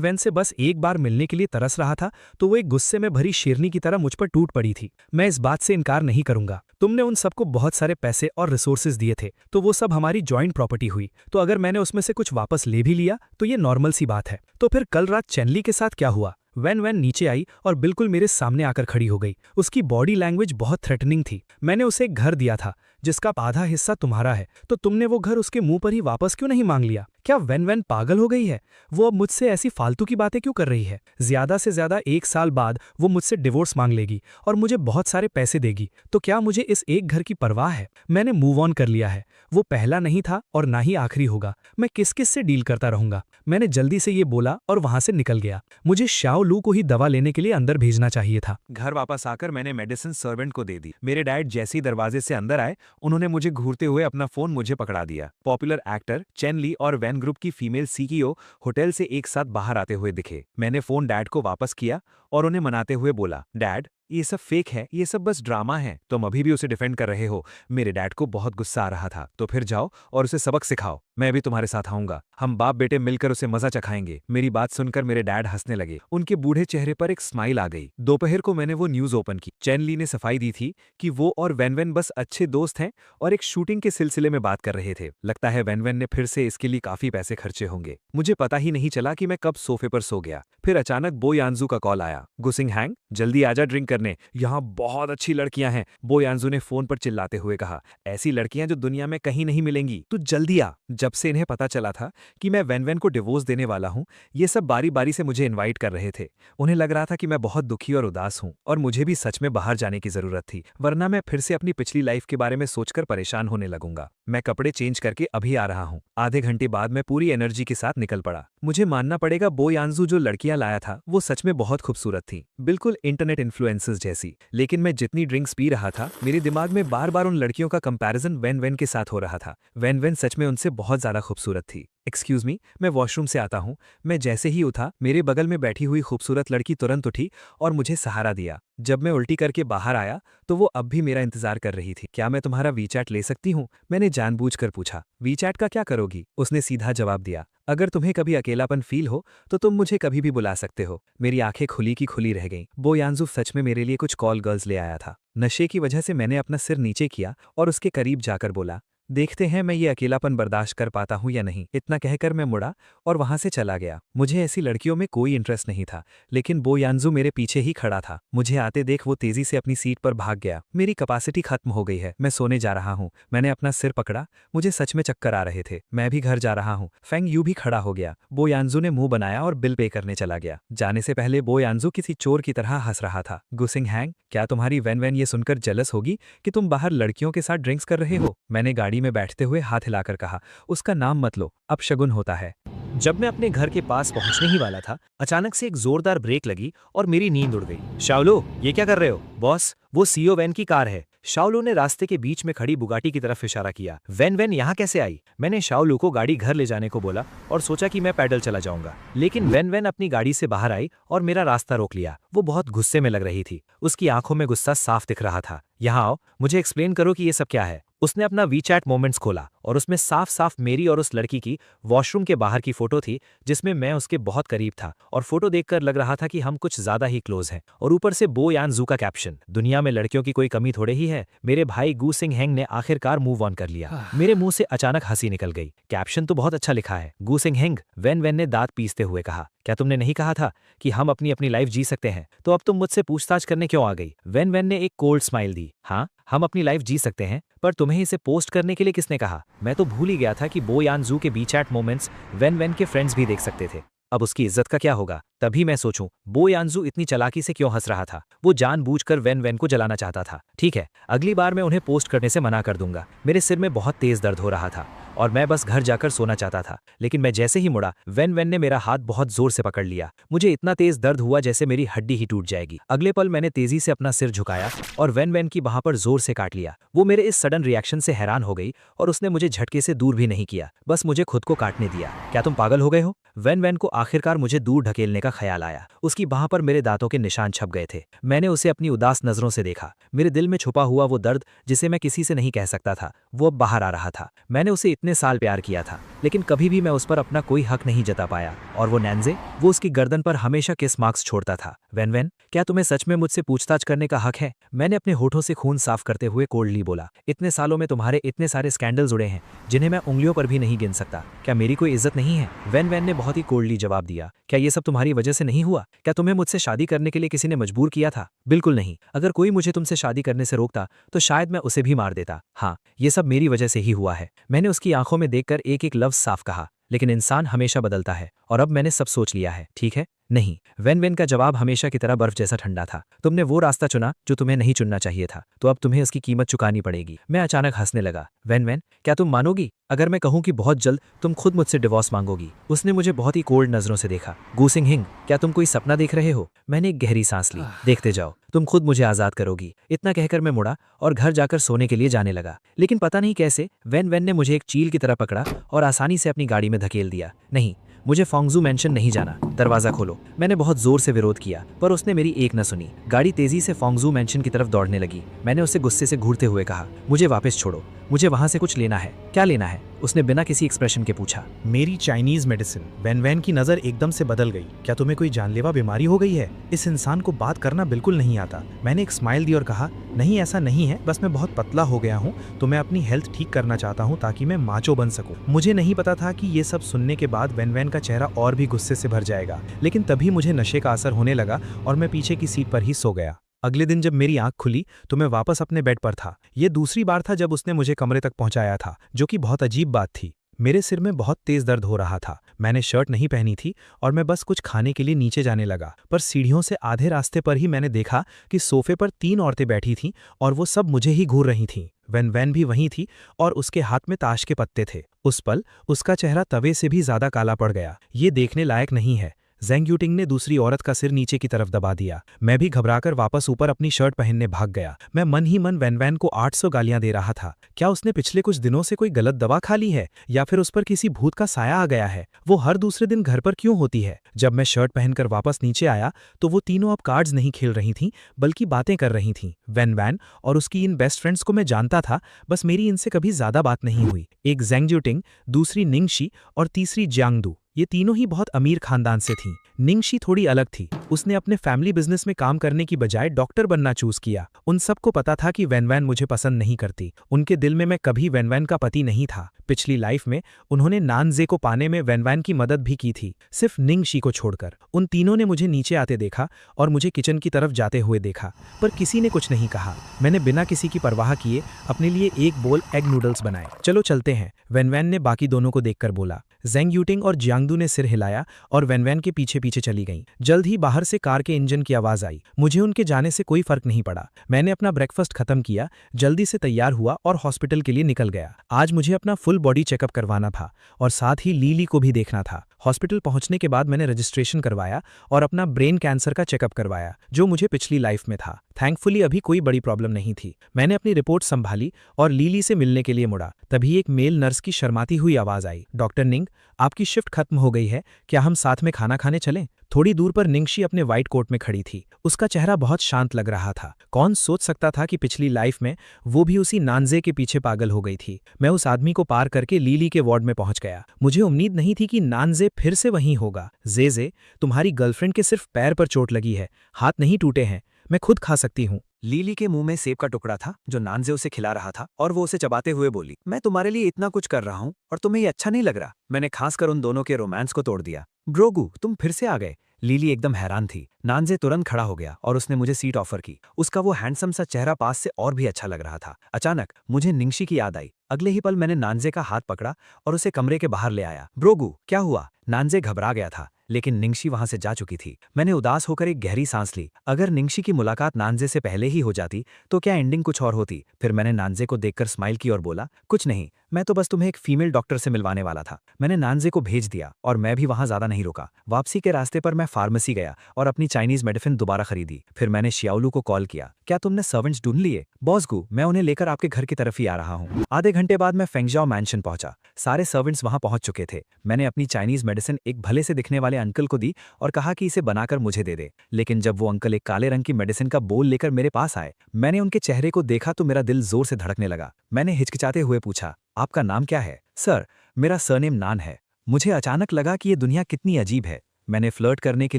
वैन से बस एक बार मिलने के लिए तरस रहा था तो वो एक गुस्से में भरी शेरनी की तरह मुझ पर टूट पड़ी थी। मैं इस बात से इनकार नहीं करूंगा, तुमने उन सबको बहुत सारे पैसे और रिसोर्सेज दिए थे, तो वो सब हमारी जॉइंट प्रॉपर्टी हुई। तो अगर मैंने उसमें से कुछ वापस ले भी लिया तो ये नॉर्मल सी बात है। तो फिर कल रात चैनली के साथ क्या हुआ? वैन वैन नीचे आई और बिल्कुल मेरे सामने आकर खड़ी हो गई। उसकी बॉडी लैंग्वेज बहुत थ्रेटनिंग थी। मैंने उसे एक घर दिया था जिसका आधा हिस्सा तुम्हारा है, तो तुमने वो घर उसके मुंह पर ही वापस क्यों नहीं मांग लिया? क्या वैन वैन पागल हो गई है? वो अब मुझसे ऐसी फालतू की बातें क्यों कर रही है? ज्यादा से ज्यादा 1 साल बाद वो मुझसे डिवोर्स मांग लेगी और मुझे बहुत सारे पैसे देगी, तो क्या मुझे इस एक घर की परवाह है? मैंने मूव ऑन कर लिया है। वो पहला नहीं था और ना ही आखिरी होगा। मैं किस किस से डील करता रहूंगा? मैंने जल्दी से ये बोला और वहां से निकल गया। मुझे शाओ लू को ही दवा लेने के लिए अंदर भेजना चाहिए था। घर वापस आकर मैंने मेडिसिन सर्वेंट को दे दी। मेरे डैड जैसे ही दरवाजे से अंदर आए, उन्होंने मुझे घूरते हुए अपना फोन मुझे पकड़ा दिया। पॉपुलर एक्टर चेन ली और वैन ग्रुप की फीमेल सीईओ होटल से एक साथ बाहर आते हुए दिखे। मैंने फोन डैड को वापस किया और उन्हें मनाते हुए बोला, डैड ये सब फेक है, ये सब बस ड्रामा है। तुम अभी भी उसे डिफेंड कर रहे हो। मेरे डैड को बहुत गुस्सा आ रहा था। तो फिर जाओ और उसे सबक सिखाओ, मैं भी तुम्हारे साथ आऊंगा। हम बाप बेटे मिलकर उसे मजा चखाएंगे। मेरी बात सुनकर मेरे डैड हंसने लगे। उनके बूढ़े चेहरे पर एक स्माइल आ गई। दोपहर को मैंने वो न्यूज ओपन की। चेन ली ने सफाई दी थी कि वो और वैन वैन बस अच्छे दोस्त हैं और एक शूटिंग के सिलसिले में बात कर रहे थे। लगता है वैन वैन ने फिर से इसके लिए काफी पैसे खर्चे होंगे। मुझे पता ही नहीं चला कि मैं कब सोफे पर सो गया। फिर अचानक बो यानजू का कॉल आया। गुसिंग हैंग जल्दी आजा ड्रिंक करने, यहाँ बहुत अच्छी लड़कियां हैं। बो यानजू ने फोन पर चिल्लाते हुए कहा, ऐसी लड़कियां जो दुनिया में कहीं नहीं मिलेंगी, तू जल्दी आ। जब से इन्हें पता चला था कि मैं वैन वैन को डिवोर्स देने वाला हूं, ये सब बारी बारी से मुझे इनवाइट कर रहे थे। उन्हें लग रहा था कि मैं बहुत दुखी और उदास हूं और मुझे भी सच में बाहर जाने की जरूरत थी, वरना मैं फिर से अपनी पिछली लाइफ के बारे में सोचकर परेशान होने लगूंगा। मैं कपड़े चेंज करके अभी आ रहा हूं। आधे घंटे बाद मैं पूरी एनर्जी के साथ निकल पड़ा। मुझे मानना पड़ेगा, बो यानजू जो लड़कियां लाया था वो सच में बहुत खूबसूरत थी, बिल्कुल इंटरनेट इन्फ्लुएंसर्स जैसी। लेकिन मैं जितनी ड्रिंक्स पी रहा था, मेरे दिमाग में बार बार उन लड़कियों का कंपैरिजन वैन वैन के साथ हो रहा था। वैन वैन सच में उनसे बहुत ज्यादा खूबसूरत थी। एक्सक्यूज मी, मैं वॉशरूम से आता हूँ। मैं जैसे ही उठा, मेरे बगल में बैठी हुई खूबसूरत लड़की तुरंत उठी और मुझे सहारा दिया। जब मैं उल्टी करके बाहर आया तो वो अब भी मेरा इंतजार कर रही थी। क्या मैं तुम्हारा वीचैट ले सकती हूँ? मैंने जानबूझकर पूछा। वीचैट का क्या करोगी? उसने सीधा जवाब दिया, अगर तुम्हें कभी अकेलापन फील हो तो तुम मुझे कभी भी बुला सकते हो। मेरी आंखें खुली की खुली रह गईं। बो यानजू सच में मेरे लिए कुछ कॉल गर्ल्स ले आया था। नशे की वजह से मैंने अपना सिर नीचे किया और उसके करीब जाकर बोला, देखते हैं मैं ये अकेलापन बर्दाश्त कर पाता हूं या नहीं। इतना कहकर मैं मुड़ा और वहां से चला गया। मुझे ऐसी लड़कियों में कोई इंटरेस्ट नहीं था, लेकिन बो यानजू मेरे पीछे ही खड़ा था। मुझे आते देख वो तेजी से अपनी सीट पर भाग गया। मेरी कैपेसिटी खत्म हो गई है, मैं सोने जा रहा हूँ। मैंने अपना सिर पकड़ा, मुझे सच में चक्कर आ रहे थे। मैं भी घर जा रहा हूँ। फेंग यू भी खड़ा हो गया। बो यानजू ने मुंह बनाया और बिल पे करने चला गया। जाने से पहले बो यानजू किसी चोर की तरह हंस रहा था। गुसिंग हैंग, क्या तुम्हारी वैन वैन ये सुनकर जेलस होगी कि तुम बाहर लड़कियों के साथ ड्रिंक्स कर रहे हो? मैंने गाड़ी में बैठते हुए हाथ हिलाकर कहा, उसका नाम मत लो, अब शगुन होता है। जब मैं अपने घर के पास पहुंचने ही वाला था, अचानक से एक जोरदार ब्रेक लगी और मेरी नींद उड़ गई। शाओलू, ये क्या कर रहे हो? बॉस, वो सीईओ वैन की कार है। शाओलू ने रास्ते के बीच में खड़ी बुगाटी की तरफ इशारा किया। वैन वैन यहाँ कैसे आई? मैंने शाओलू को गाड़ी घर ले जाने को बोला और सोचा कि मैं पैदल चला जाऊंगा, लेकिन वैन वैन अपनी गाड़ी से बाहर आई और मेरा रास्ता रोक लिया। वो बहुत गुस्से में लग रही थी। उसकी आंखों में गुस्सा साफ दिख रहा था। यहाँ आओ, मुझे एक्सप्लेन करो कि ये सब क्या है। उसने अपना वीचैट मोमेंट्स खोला और उसमें साफ साफ मेरी और उस लड़की की वॉशरूम के बाहर की फोटो थी, जिसमें मैं उसके बहुत करीब था और फोटो देखकर लग रहा था कि हम कुछ ज्यादा ही क्लोज हैं। और ऊपर से बो यानजू का कैप्शन, दुनिया में लड़कियों की कोई कमी थोड़े ही है। मेरे भाई गू सिंग हैंग ने आखिरकार मूव ऑन कर लिया। मेरे मुंह से अचानक हंसी निकल गई। कैप्शन तो बहुत अच्छा लिखा है। गू सिंग हैंग, वैन वैन ने दांत पीसते हुए कहा, क्या तुमने नहीं कहा था कि हम अपनी अपनी लाइफ जी सकते हैं? तो अब तुम मुझसे पूछताछ करने क्यों आ गई? वैन वैन ने एक कोल्ड स्माइल दी। हाँ, हम अपनी लाइफ जी सकते हैं, पर तुम्हें इसे पोस्ट करने के लिए किसने कहा? मैं तो भूल ही गया था कि बो यानजू के वीचैट मोमेंट्स वैन वैन के फ्रेंड्स भी देख सकते थे। अब उसकी इज्जत का क्या होगा। तभी मैं सोचूं बो यानजू इतनी चालाकी से क्यों हंस रहा था। वो जानबूझकर वैन वैन को जलाना चाहता था। ठीक है, अगली बार मैं उन्हें पोस्ट करने से मना कर दूंगा। मेरे सिर में बहुत तेज दर्द हो रहा था और मैं बस घर जाकर सोना चाहता था, लेकिन मैं जैसे ही मुड़ा वैन वैन ने मेरा हाथ बहुत जोर से पकड़ लिया। मुझे इतना तेज दर्द हुआ जैसे मेरी हड्डी ही टूट जाएगी। अगले पल मैंने तेजी से अपना सिर झुकाया और वैन वैन की बाह पर जोर से काट लिया। वो मेरे इस सडन रिएक्शन से हैरान हो गई और उसने मुझे झटके से दूर भी नहीं किया, बस मुझे खुद को काटने दिया। क्या तुम पागल हो गए हो? वैन वैन को आखिरकार मुझे दूर ढकेलने का ख्याल आया। उसकी बाह पर मेरे दांतों के निशान छप गए थे। मैंने उसे अपनी उदास नजरों से देखा। मेरे दिल में छुपा हुआ वो दर्द जिसे मैं किसी से नहीं कह सकता था, वो अब बाहर आ रहा था। मैंने उसे इतने साल प्यार किया था, लेकिन कभी भी मैं उस पर अपना कोई हक नहीं जता पाया। और वो नैंजे, वो उसकी गर्दन पर हमेशा किस मार्क्स छोड़ता था। वैन वैन, क्या तुम्हें सच में मुझसे पूछताछ करने का हक है? मैंने अपने होठों से खून साफ करते हुए कोल्डली बोला। इतने सालों में तुम्हारे इतने सारे स्कैंडल जुड़े हैं जिन्हें मैं उंगलियों पर भी नहीं गिन सकता। क्या मेरी कोई इज्जत नहीं है? वैन वैन ने बहुत ही कोल्डली जवाब दिया। क्या ये सब तुम्हारी वजह से नहीं हुआ? क्या तुम्हें मुझसे शादी करने के लिए किसी ने मजबूर किया था? बिल्कुल नहीं। अगर कोई मुझे तुमसे शादी करने से रोकता तो शायद मैं उसे भी मार देता। हाँ, ये सब मेरी वजह से ही हुआ है। मैंने उसकी आंखों में देखकर एक एक लफ्ज साफ कहा। लेकिन इंसान हमेशा बदलता है और अब मैंने सब सोच लिया है, ठीक है? नहीं। वैन वैन का जवाब हमेशा की तरह बर्फ जैसा ठंडा था। तुमने वो रास्ता चुना जो तुम्हें नहीं चुनना चाहिए था, तो अब तुम्हें उसकी कीमत चुकानी पड़ेगी। मैं अचानक हंसने लगा। वैन वैन, क्या तुम मानोगी अगर मैं कहूं कि बहुत जल्द तुम खुद मुझसे डिवोर्स मांगोगी? उसने मुझे बहुत ही कोल्ड नजरों से देखा। गूसिंग हिंग, क्या तुम कोई सपना देख रहे हो? मैंने एक गहरी सांस ली। देखते जाओ, तुम खुद मुझे आजाद करोगी। इतना कहकर मैं मुड़ा और घर जाकर सोने के लिए जाने लगा। लेकिन पता नहीं कैसे वैन वैन ने मुझे एक चील की तरह पकड़ा और आसानी से अपनी गाड़ी में धकेल दिया। नहीं, मुझे फोंगजू मेंशन नहीं जाना। दरवाजा खोलो। मैंने बहुत जोर से विरोध किया, पर उसने मेरी एक न सुनी। गाड़ी तेजी से फोंगजू मेंशन की तरफ दौड़ने लगी। मैंने उसे गुस्से से घूरते हुए कहा, मुझे वापस छोड़ो, मुझे वहां से कुछ लेना है। क्या लेना है? उसने बिना किसी एक्सप्रेशन के पूछा। मेरी चाइनीज मेडिसिन। वैन वैन की नज़र एकदम से बदल गई। क्या तुम्हें कोई जानलेवा बीमारी हो गई है? इस इंसान को बात करना बिल्कुल नहीं आता। मैंने एक स्माइल दी और कहा, नहीं ऐसा नहीं है, बस मैं बहुत पतला हो गया हूँ, तो मैं अपनी हेल्थ ठीक करना चाहता हूँ ताकि मैं माचो बन सकूँ। मुझे नहीं पता था कि ये सब सुनने के बाद वैन वैन का चेहरा और भी गुस्से से भर जाएगा, लेकिन तभी मुझे नशे का असर होने लगा और मैं पीछे की सीट पर ही सो गया। अगले दिन जब मेरी आंख खुली तो मैं वापस अपने बेड पर था। ये दूसरी बार था जब उसने मुझे कमरे तक पहुंचाया था, जो कि बहुत अजीब बात थी। मेरे सिर में बहुत तेज दर्द हो रहा था। मैंने शर्ट नहीं पहनी थी और मैं बस कुछ खाने के लिए नीचे जाने लगा, पर सीढ़ियों से आधे रास्ते पर ही मैंने देखा कि सोफे पर 3 औरतें बैठी थीं और वो सब मुझे ही घूर रही थीं। वैन वैन भी वहीं थी और उसके हाथ में ताश के पत्ते थे। उस पल उसका चेहरा तवे से भी ज्यादा काला पड़ गया। ये देखने लायक नहीं है। ज़ेंग यूटिंग ने दूसरी औरत का सिर नीचे की तरफ दबा दिया। मैं भी घबराकर वापस ऊपर अपनी शर्ट पहनने भाग गया। मैं मन ही मन वैन वैन को 800 गालियां दे रहा था। क्या उसने पिछले कुछ दिनों से कोई गलत दवा खा ली है या फिर उस पर किसी भूत का साया आ गया है? वो हर दूसरे दिन घर पर क्यों होती है? जब मैं शर्ट पहनकर वापस नीचे आया तो वो तीनों अब कार्ड्स नहीं खेल रही थीं, बल्कि बातें कर रही थीं। वैन वैन और उसकी इन बेस्ट फ्रेंड्स को मैं जानता था, बस मेरी इनसे कभी ज्यादा बात नहीं हुई। एक ज़ेंग यूटिंग, दूसरी निंगशी और तीसरी जियांगदू। ये तीनों ही बहुत अमीर खानदान से थीं। निंगशी थोड़ी अलग थी। उसने अपने फैमिली बिजनेस में काम करने की बजाय डॉक्टर बनना चूज किया। उन सबको पता था कि वैन वैन मुझे पसंद नहीं करती। उनके दिल में मैं कभी वैन वैन का पति नहीं था। पिछली लाइफ में उन्होंने नानजे को पाने में वैन वैन की मदद भी की थी, सिर्फ निंगशी को छोड़कर। उन तीनों ने मुझे नीचे आते देखा और मुझे किचन की तरफ जाते हुए देखा, पर किसी ने कुछ नहीं कहा। मैंने बिना किसी की परवाह किए अपने लिए एक बोल एग नूडल्स बनाए। चलो चलते हैं, वैन वैन ने बाकी दोनों को देखकर बोला। ज़ेंग यूटिंग और जियांगदू ने सिर हिलाया और वैन वैन के पीछे पीछे चली गईं। जल्द ही बाहर से कार के इंजन की आवाज आई। मुझे उनके जाने से कोई फर्क नहीं पड़ा। मैंने अपना ब्रेकफास्ट खत्म किया, जल्दी से तैयार हुआ और हॉस्पिटल के लिए निकल गया। आज मुझे अपना फुल बॉडी चेकअप करवाना था और साथ ही लीली को भी देखना था। हॉस्पिटल पहुंचने के बाद मैंने रजिस्ट्रेशन करवाया और अपना ब्रेन कैंसर का चेकअप करवाया, जो मुझे पिछली लाइफ में था। थैंकफुली अभी कोई बड़ी प्रॉब्लम नहीं थी। मैंने अपनी रिपोर्ट संभाली और लीली से मिलने के लिए मुड़ा। तभी एक मेल नर्स की शर्माती हुई आवाज आई, डॉक्टर निंग, आपकी शिफ्ट खत्म हो गई है, क्या हम साथ में खाना खाने चलें? थोड़ी दूर पर निंगशी अपने व्हाइट कोट में खड़ी थी। उसका चेहरा बहुत शांत लग रहा था। कौन सोच सकता था कि पिछली लाइफ में वो भी उसी नानजे के पीछे पागल हो गई थी। मैं उस आदमी को पार करके लीली के वार्ड में पहुंच गया। मुझे उम्मीद नहीं थी कि नानजे फिर से वहीं होगा। जे, तुम्हारी गर्लफ्रेंड के सिर्फ पैर पर चोट लगी है, हाथ नहीं टूटे हैं, मैं खुद खा सकती हूँ। लीली के मुंह में सेब का टुकड़ा था जो नानजे उसे खिला रहा था और वो उसे चबाते हुए बोली, मैं तुम्हारे लिए इतना कुछ कर रहा हूँ और तुम्हें ये अच्छा नहीं लग रहा? मैंने खासकर उन दोनों के रोमांस को तोड़ दिया। ब्रोगू, तुम फिर से आ गए। लीली एकदम हैरान थी। नानजे तुरंत खड़ा हो गया और उसने मुझे सीट ऑफर की। उसका वो हैंडसम सा चेहरा पास से और भी अच्छा लग रहा था। अचानक मुझे निंगशी की याद आई। अगले ही पल मैंने नानजे का हाथ पकड़ा और उसे कमरे के बाहर ले आया। ब्रोगू, क्या हुआ? नानजे घबरा गया था, लेकिन निंगशी वहां से जा चुकी थी। मैंने उदास होकर एक गहरी सांस ली। अगर निंगशी की मुलाकात नानजे से पहले ही हो जाती तो क्या एंडिंग कुछ और होती। फिर मैंने नानजे को देखकर स्माइल की और बोला, कुछ नहीं, मैं तो बस तुम्हें एक फीमेल डॉक्टर से मिलवाने वाला था। मैंने नानजे को भेज दिया और मैं भी वहां ज्यादा नहीं रुका। वापसी के रास्ते पर मैं फार्मेसी गया और अपनी चाइनीज मेडिसिन दोबारा खरीदी। फिर मैंने शियाओलू को कॉल किया, क्या तुमने सर्वेंट्स ढूंढ लिए? बॉस गु, मैं उन्हें लेकर आपके घर की तरफ ही आ रहा हूँ। आधे घंटे बाद मैं फेंगजाओ मैंशन पहुंचा। सारे सर्वेंट्स वहां पहुंच चुके थे। मैंने अपनी चाइनीज मेडिसिन एक भले से दिखने वाले अंकल को दी और कहा कि इसे बनाकर मुझे दे दे। लेकिन जब वो अंकल एक काले रंग की मेडिसिन का बोल लेकर मेरे पास आए, मैंने उनके चेहरे को देखा तो मेरा दिल जोर से धड़कने लगा। मैंने हिचकिचाते हुए पूछा, आपका नाम क्या है? सर, मेरा सरनेम नान है। मुझे अचानक लगा कि ये दुनिया कितनी अजीब है। मैंने फ्लर्ट करने के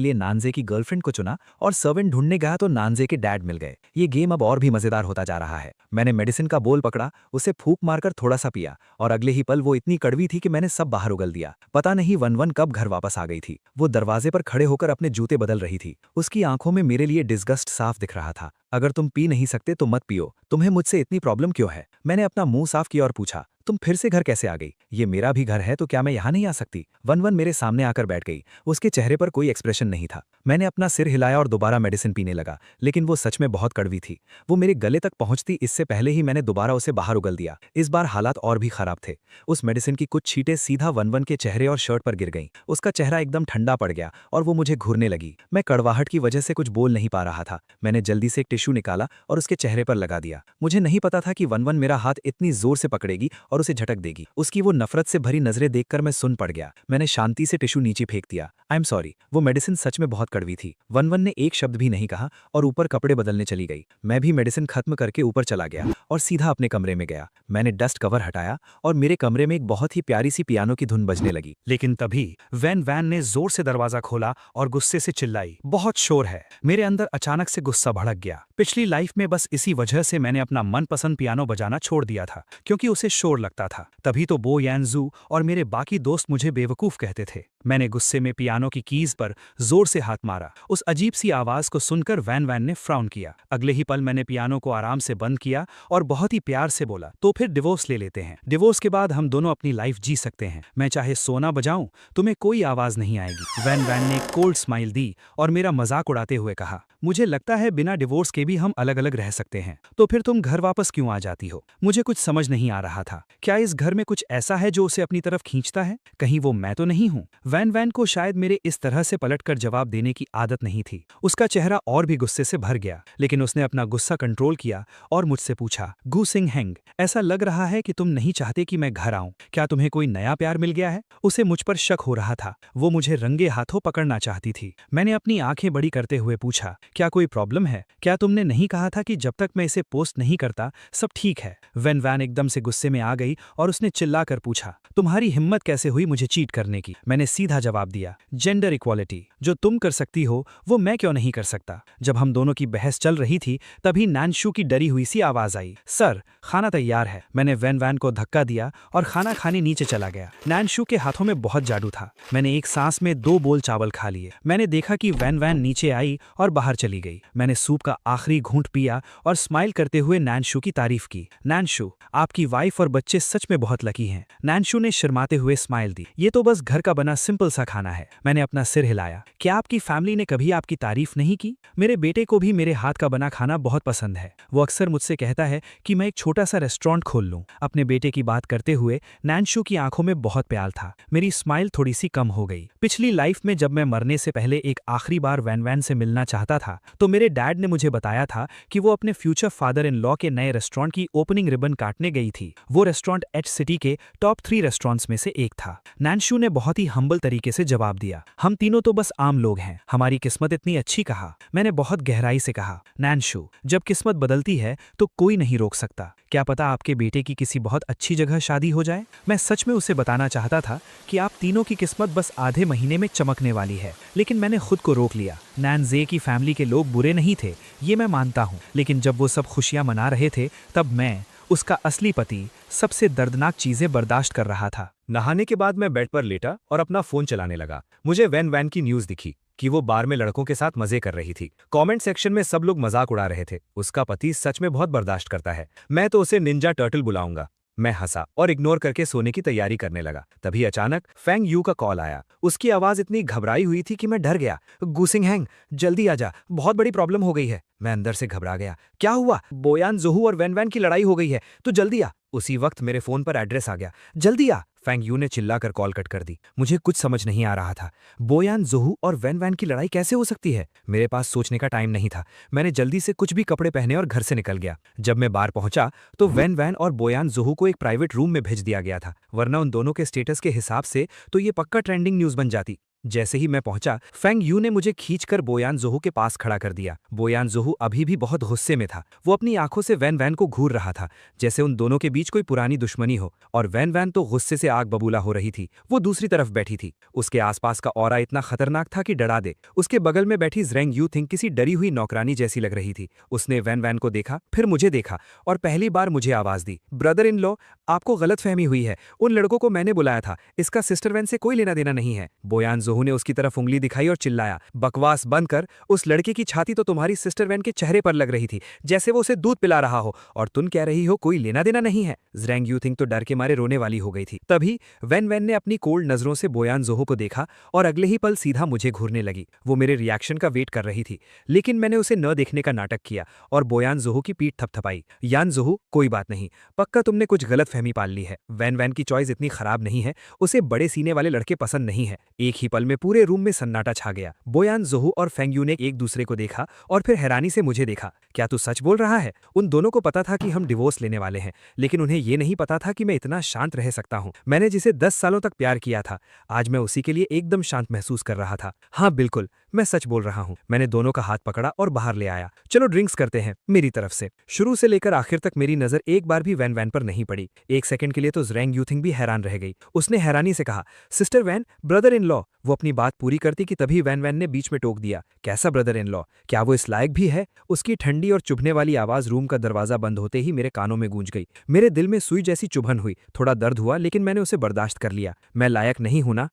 लिए नानजे की गर्लफ्रेंड को चुना और सर्वेंट ढूंढने गया तो नानजे के डैड मिल गए। ये गेम अब और भी मजेदार होता जा रहा है। मैंने मेडिसिन का बोल पकड़ा, उसे फूंक मारकर थोड़ा सा पिया और अगले ही पल वो इतनी कड़वी थी कि मैंने सब बाहर उगल दिया। पता नहीं वन कब घर वापस आ गई थी। वो दरवाजे पर खड़े होकर अपने जूते बदल रही थी। उसकी आंखों में मेरे लिए डिस्गस्ट साफ दिख रहा था। अगर तुम पी नहीं सकते तो मत पियो, तुम्हें मुझसे इतनी प्रॉब्लम क्यों है? मैंने अपना मुंह साफ किया और पूछा, तुम फिर से घर कैसे आ गई? ये मेरा भी घर है तो क्या मैं यहाँ नहीं आ सकती? वन मेरे सामने आकर बैठ गई। उसके चेहरे पर कोई एक्सप्रेशन नहीं था। मैंने अपना सिर हिलाया और दोबारा मेडिसिन पीने लगा, लेकिन वो सच में बहुत कड़वी थी। वो मेरे गले तक पहुंचती इससे पहले ही मैंने दोबारा उसे बाहर उगल दिया। इस बार हालात और भी खराब थे। उस मेडिसिन की कुछ छींटें सीधा वन के चेहरे और शर्ट पर गिर गईं। उसका चेहरा एकदम ठंडा पड़ गया और वो मुझे घूरने लगी। मैं कड़वाहट की वजह से कुछ बोल नहीं पा रहा था। मैंने जल्दी से एक टिश्यू निकाला और उसके चेहरे पर लगा दिया। मुझे नहीं पता था कि वन मेरा हाथ इतनी जोर से पकड़ेगी और उसे झटक देगी। उसकी वो नफरत से भरी नजरें देखकर मैं सुन पड़ गया। मैंने शांति से टिश्यू नीचे फेंक दिया। I am sorry. वो मेडिसिन सच में बहुत कड़वी थी। वन ने एक शब्द भी नहीं कहा और ऊपर कपड़े बदलने चली गई। मैं भी मेडिसिन खत्म करके ऊपर चला गया और सीधा अपने कमरे में गया। मैंने डस्ट कवर हटाया और मेरे कमरे में एक बहुत ही प्यारी सी पियानो की धुन बजने लगी। लेकिन तभी वैन ने जोर से दरवाजा खोला और गुस्से से चिल्लाई, बहुत शोर है। मेरे अंदर अचानक से गुस्सा भड़क गया। पिछली लाइफ में बस इसी वजह से मैंने अपना मनपसंद पियानो बजाना छोड़ दिया था, क्योंकि उसे शोर लगता था। तभी तो बो यानजू और मेरे बाकी दोस्त मुझे बेवकूफ कहते थे। मैंने गुस्से में पियानो की कीज पर जोर से हाथ मारा। उस अजीब सी आवाज को सुनकर वैन ने फ्राउन किया। अगले ही पल मैंने पियानो को आराम से बंद किया और बहुत ही प्यार से बोला, तो फिर डिवोर्स ले लेते हैं। डिवोर्स के बाद हम दोनों अपनी लाइफ जी सकते हैं। मैं चाहे सोना बजाऊं, तुम्हें कोई आवाज नहीं आएगी। वैन ने कोल्ड स्माइल दी और मेरा मजाक उड़ाते हुए कहा, मुझे लगता है बिना डिवोर्स के भी हम अलग अलग रह सकते हैं। तो फिर तुम घर वापस क्यों आ जाती हो? मुझे कुछ समझ नहीं आ रहा था। क्या इस घर में कुछ ऐसा है जो उसे अपनी तरफ खींचता है? कहीं वो मैं तो नहीं हूं? वैन को शायद मेरे इस तरह से पलटकर जवाब देने की आदत नहीं थी। उसका चेहरा और भी गुस्से से भर गया, लेकिन उसने अपना गुस्सा कंट्रोल किया और मुझसे पूछा, गु सिंग हैंग, ऐसा लग रहा है कि तुम नहीं चाहते कि मैं घर आऊं। क्या तुम्हें कोई नया प्यार मिल गया है? उसे मुझ पर शक हो रहा था। वो मुझे रंगे हाथों पकड़ना चाहती थी। मैंने अपनी आंखें बड़ी करते हुए पूछा, क्या कोई प्रॉब्लम है? क्या तुमने नहीं कहा था कि जब तक मैं इसे पोस्ट नहीं करता सब ठीक है? वैन एकदम से गुस्से में आ गई और उसने चिल्लाकर पूछा, तुम्हारी हिम्मत कैसे हुई मुझे चीट करने की? मैंने सीधा जवाब दिया, जेंडर इक्वालिटी। जो तुम कर सकती हो वो मैं क्यों नहीं कर सकता? जब हम दोनों की बहस चल रही थी तभी नानशू की डरी हुई सी आवाज आई, सर खाना तैयार है। मैंने वैन को धक्का दिया और खाना खाने नीचे चला गया। नानशू के हाथों में बहुत जादू था। मैंने एक सांस में 2 बोल चावल खा लिए। मैंने देखा कि वैन नीचे आई और बाहर चली गई। मैंने सूप का आखिरी घूंट पिया और स्माइल करते हुए नानशू की तारीफ की। नानशू, आपकी वाइफ और बच्चे सच में बहुत लकी हैं। नानशू ने शर्माते हुए स्माइल दी। ये तो बस घर का बना सिंपल सा खाना है। मैंने अपना सिर हिलाया। क्या आपकी फैमिली ने कभी आपकी तारीफ नहीं की? मेरे बेटे को भी मेरे हाथ का बना खाना बहुत पसंद है। वो अक्सर मुझसे कहता है कि मैं एक छोटा सा रेस्टोरेंट खोल लूं। अपने बेटे की बात करते हुए नानशू की आंखों में बहुत प्यार था। मेरी स्माइल थोड़ी सी कम हो गई। पिछली लाइफ में जब मैं मरने से पहले एक आखिरी बार वैन से मिलना चाहता था तो मेरे डैड ने मुझे बताया था कि वो अपने फ्यूचर फादर इन लॉ के नए रेस्टोरेंट की ओपनिंग रिबन काटने गई थी। वो रेस्टोरेंट एच सिटी के टॉप 3 रेस्टोरेंट्स में से एक था। नानशू ने बहुत ही हम्बल तरीके से जवाब दिया, हम तीनों तो बस आम लोग हैं, हमारी किस्मत इतनी अच्छी। कहा। मैंने बहुत गहराई से कहा, नानशू, जब किस्मत बदलती है तो कोई नहीं रोक सकता। क्या पता आपके बेटे की किसी बहुत अच्छी जगह शादी हो जाए। मैं सच में उसे बताना चाहता था कि आप तीनों की किस्मत बस आधे महीने में चमकने वाली है, लेकिन मैंने खुद को रोक लिया। नानजे की फैमिली के लोग बुरे नहीं थे, ये मैं मानता हूँ, लेकिन जब वो सब खुशियां मना रहे थे तब मैं, उसका असली पति, सबसे दर्दनाक चीजें बर्दाश्त कर रहा था। नहाने के बाद मैं बेड पर लेटा और अपना फोन चलाने लगा। मुझे वैन की न्यूज दिखी कि वो बार में लड़कों के साथ मजे कर रही थी। कमेंट सेक्शन में सब लोग मजाक उड़ा रहे थे। उसका पति सच में बहुत बर्दाश्त करता है। मैं तो उसे निंजा टर्टल बुलाऊंगा। मैं हंसा और इग्नोर करके सोने की तैयारी करने लगा। तभी अचानक फेंग यू का कॉल आया। उसकी आवाज इतनी घबराई हुई थी कि मैं डर गया। गुसिंग हैंग, जल्दी आजा, बहुत बड़ी प्रॉब्लम हो गई है। मैं अंदर से घबरा गया। क्या हुआ? बोयान जोहू और वैन वैन की लड़ाई हो गई है, तो जल्दी आ। उसी वक्त मेरे फोन पर एड्रेस आ गया। जल्दी आ, फेंग यू ने चिल्लाकर कॉल कट कर दी। मुझे कुछ समझ नहीं आ रहा था। बोयान जोहू और वैन वैन की लड़ाई कैसे हो सकती है? मेरे पास सोचने का टाइम नहीं था। मैंने जल्दी से कुछ भी कपड़े पहने और घर से निकल गया। जब मैं बाहर पहुंचा तो वैन वैन और बोयान जोहू को एक प्राइवेट रूम में भेज दिया गया था, वरना उन दोनों के स्टेटस के हिसाब से तो ये पक्का ट्रेंडिंग न्यूज बन जाती। जैसे ही मैं पहुंचा, फेंग यू ने मुझे खींचकर बोयान जोहू के पास खड़ा कर दिया। बोयान जोहू अभी भी बहुत गुस्से में था। वो अपनी आंखों से वैन वैन को घूर रहा था, जैसे उन दोनों के बीच कोई पुरानी दुश्मनी हो। और वैन वैन तो गुस्से से आग बबूला हो रही थी। वो दूसरी तरफ बैठी थी। उसके आसपास का ऑरा इतना खतरनाक था कि डरा दे। उसके बगल में बैठी ज़रेंग यू थिंग किसी डरी हुई नौकरानी जैसी लग रही थी। उसने वैन वैन को देखा, फिर मुझे देखा और पहली बार मुझे आवाज दी। ब्रदर इन लॉ, आपको गलतफहमी हुई है। उन लड़कों को मैंने बुलाया था, इसका सिस्टर वैन से कोई लेना देना नहीं है। बोयान जोहू ने उसकी तरफ उंगली दिखाई और चिल्लाया, बकवास बंद कर। उस लड़के की छाती तो तुम्हारी सिस्टर वैन के चेहरे पर लग रही थी, जैसे वो उसे दूध पिला रहा हो, और तुम कह रही हो कोई लेना देना नहीं है। ज़रेंग यू थिंग तो डर के मारे रोने वाली हो गई थी। तभी वैन वैन ने अपनी कोल्ड नजरों से बोयान जोहू को देखा और अगले ही पल सीधा मुझे घूरने लगी। वो मेरे रिएक्शन का वेट कर रही थी, लेकिन मैंने उसे न देखने का नाटक किया और बोयान जोहू की पीठ थपथपाई। यान जोहू, कोई बात नहीं, पक्का तुमने कुछ गलतफहमी पाल ली है। वैन वैन की चॉइस इतनी खराब नहीं है, उसे बड़े सीने वाले लड़के पसंद नहीं है। एक ही पल में पूरे रूम में सन्नाटा छा गया। बोयान जोहू और फेंग यू ने एक दूसरे को देखा और फिर हैरानी से मुझे देखा। क्या तू सच बोल रहा है? उन दोनों को पता था कि हम डिवोर्स लेने वाले हैं, लेकिन उन्हें यह नहीं पता था कि मैं इतना शांत रह सकता हूं। मैंने जिसे 10 सालों तक प्यार किया था, आज मैं उसी के लिए एकदम शांत महसूस कर रहा था। हाँ बिल्कुल, मैं सच बोल रहा हूं। मैंने दोनों का हाथ पकड़ा और बाहर ले आया। चलो ड्रिंक्स करते हैं, मेरी तरफ से। शुरू से लेकर आखिर तक मेरी नजर एक बार भी वैन वैन पर नहीं पड़ी। एक सेकंड के लिए तो ज़रेंग यू थिंग भी हैरान रह गई। उसने हैरानी से कहा, sister van, brother in law. वो अपनी बात पूरी करती कि तभी वैन वैन ने बीच में टोक दिया, कैसा ब्रदर इन लॉ? क्या वो इस लायक भी है? उसकी ठंडी और चुभने वाली आवाज रूम का दरवाजा बंद होते ही मेरे कानों में गूंज गई। मेरे दिल में सुई जैसी चुभन हुई। थोड़ा दर्द हुआ, लेकिन मैंने उसे बर्दाश्त कर लिया। मैं लायक नहीं हूं ना?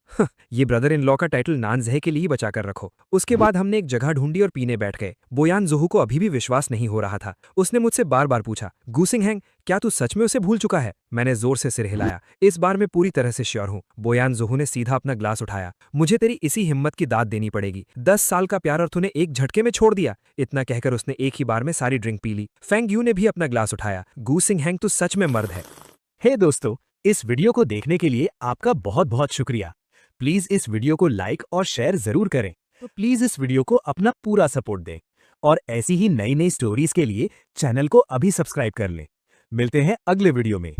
ये ब्रदर इन लॉ का टाइटल नानज़ह के लिए ही बचा कर रखो। उसके बाद हमने एक जगह ढूंढी और पीने बैठ गए। बोयान जोहू को अभी भी विश्वास नहीं हो रहा था। उसने मुझसे बार बार पूछा, गुसिंग हैंग, क्या तू सच में उसे भूल चुका है? मैंने जोर से सिर हिलाया। इस बार मैं पूरी तरह से श्योर हूं। बोयान जोहू ने सीधा अपना ग्लास उठाया। मुझे तेरी इसी हिम्मत की दाद देनी पड़ेगी। 10 साल का प्यार और तूने एक झटके में छोड़ दिया। इतना कहकर उसने एक ही बार में सारी ड्रिंक पी ली। फेंग यू ने भी अपना ग्लास उठाया। गुसिंग हैंग, तू सच में मर्द है। हे दोस्तों, इस वीडियो को देखने के लिए आपका बहुत बहुत शुक्रिया। प्लीज इस वीडियो को लाइक और शेयर जरूर करें। तो प्लीज इस वीडियो को अपना पूरा सपोर्ट दें और ऐसी ही नई नई स्टोरीज के लिए चैनल को अभी सब्सक्राइब कर लें। मिलते हैं अगले वीडियो में।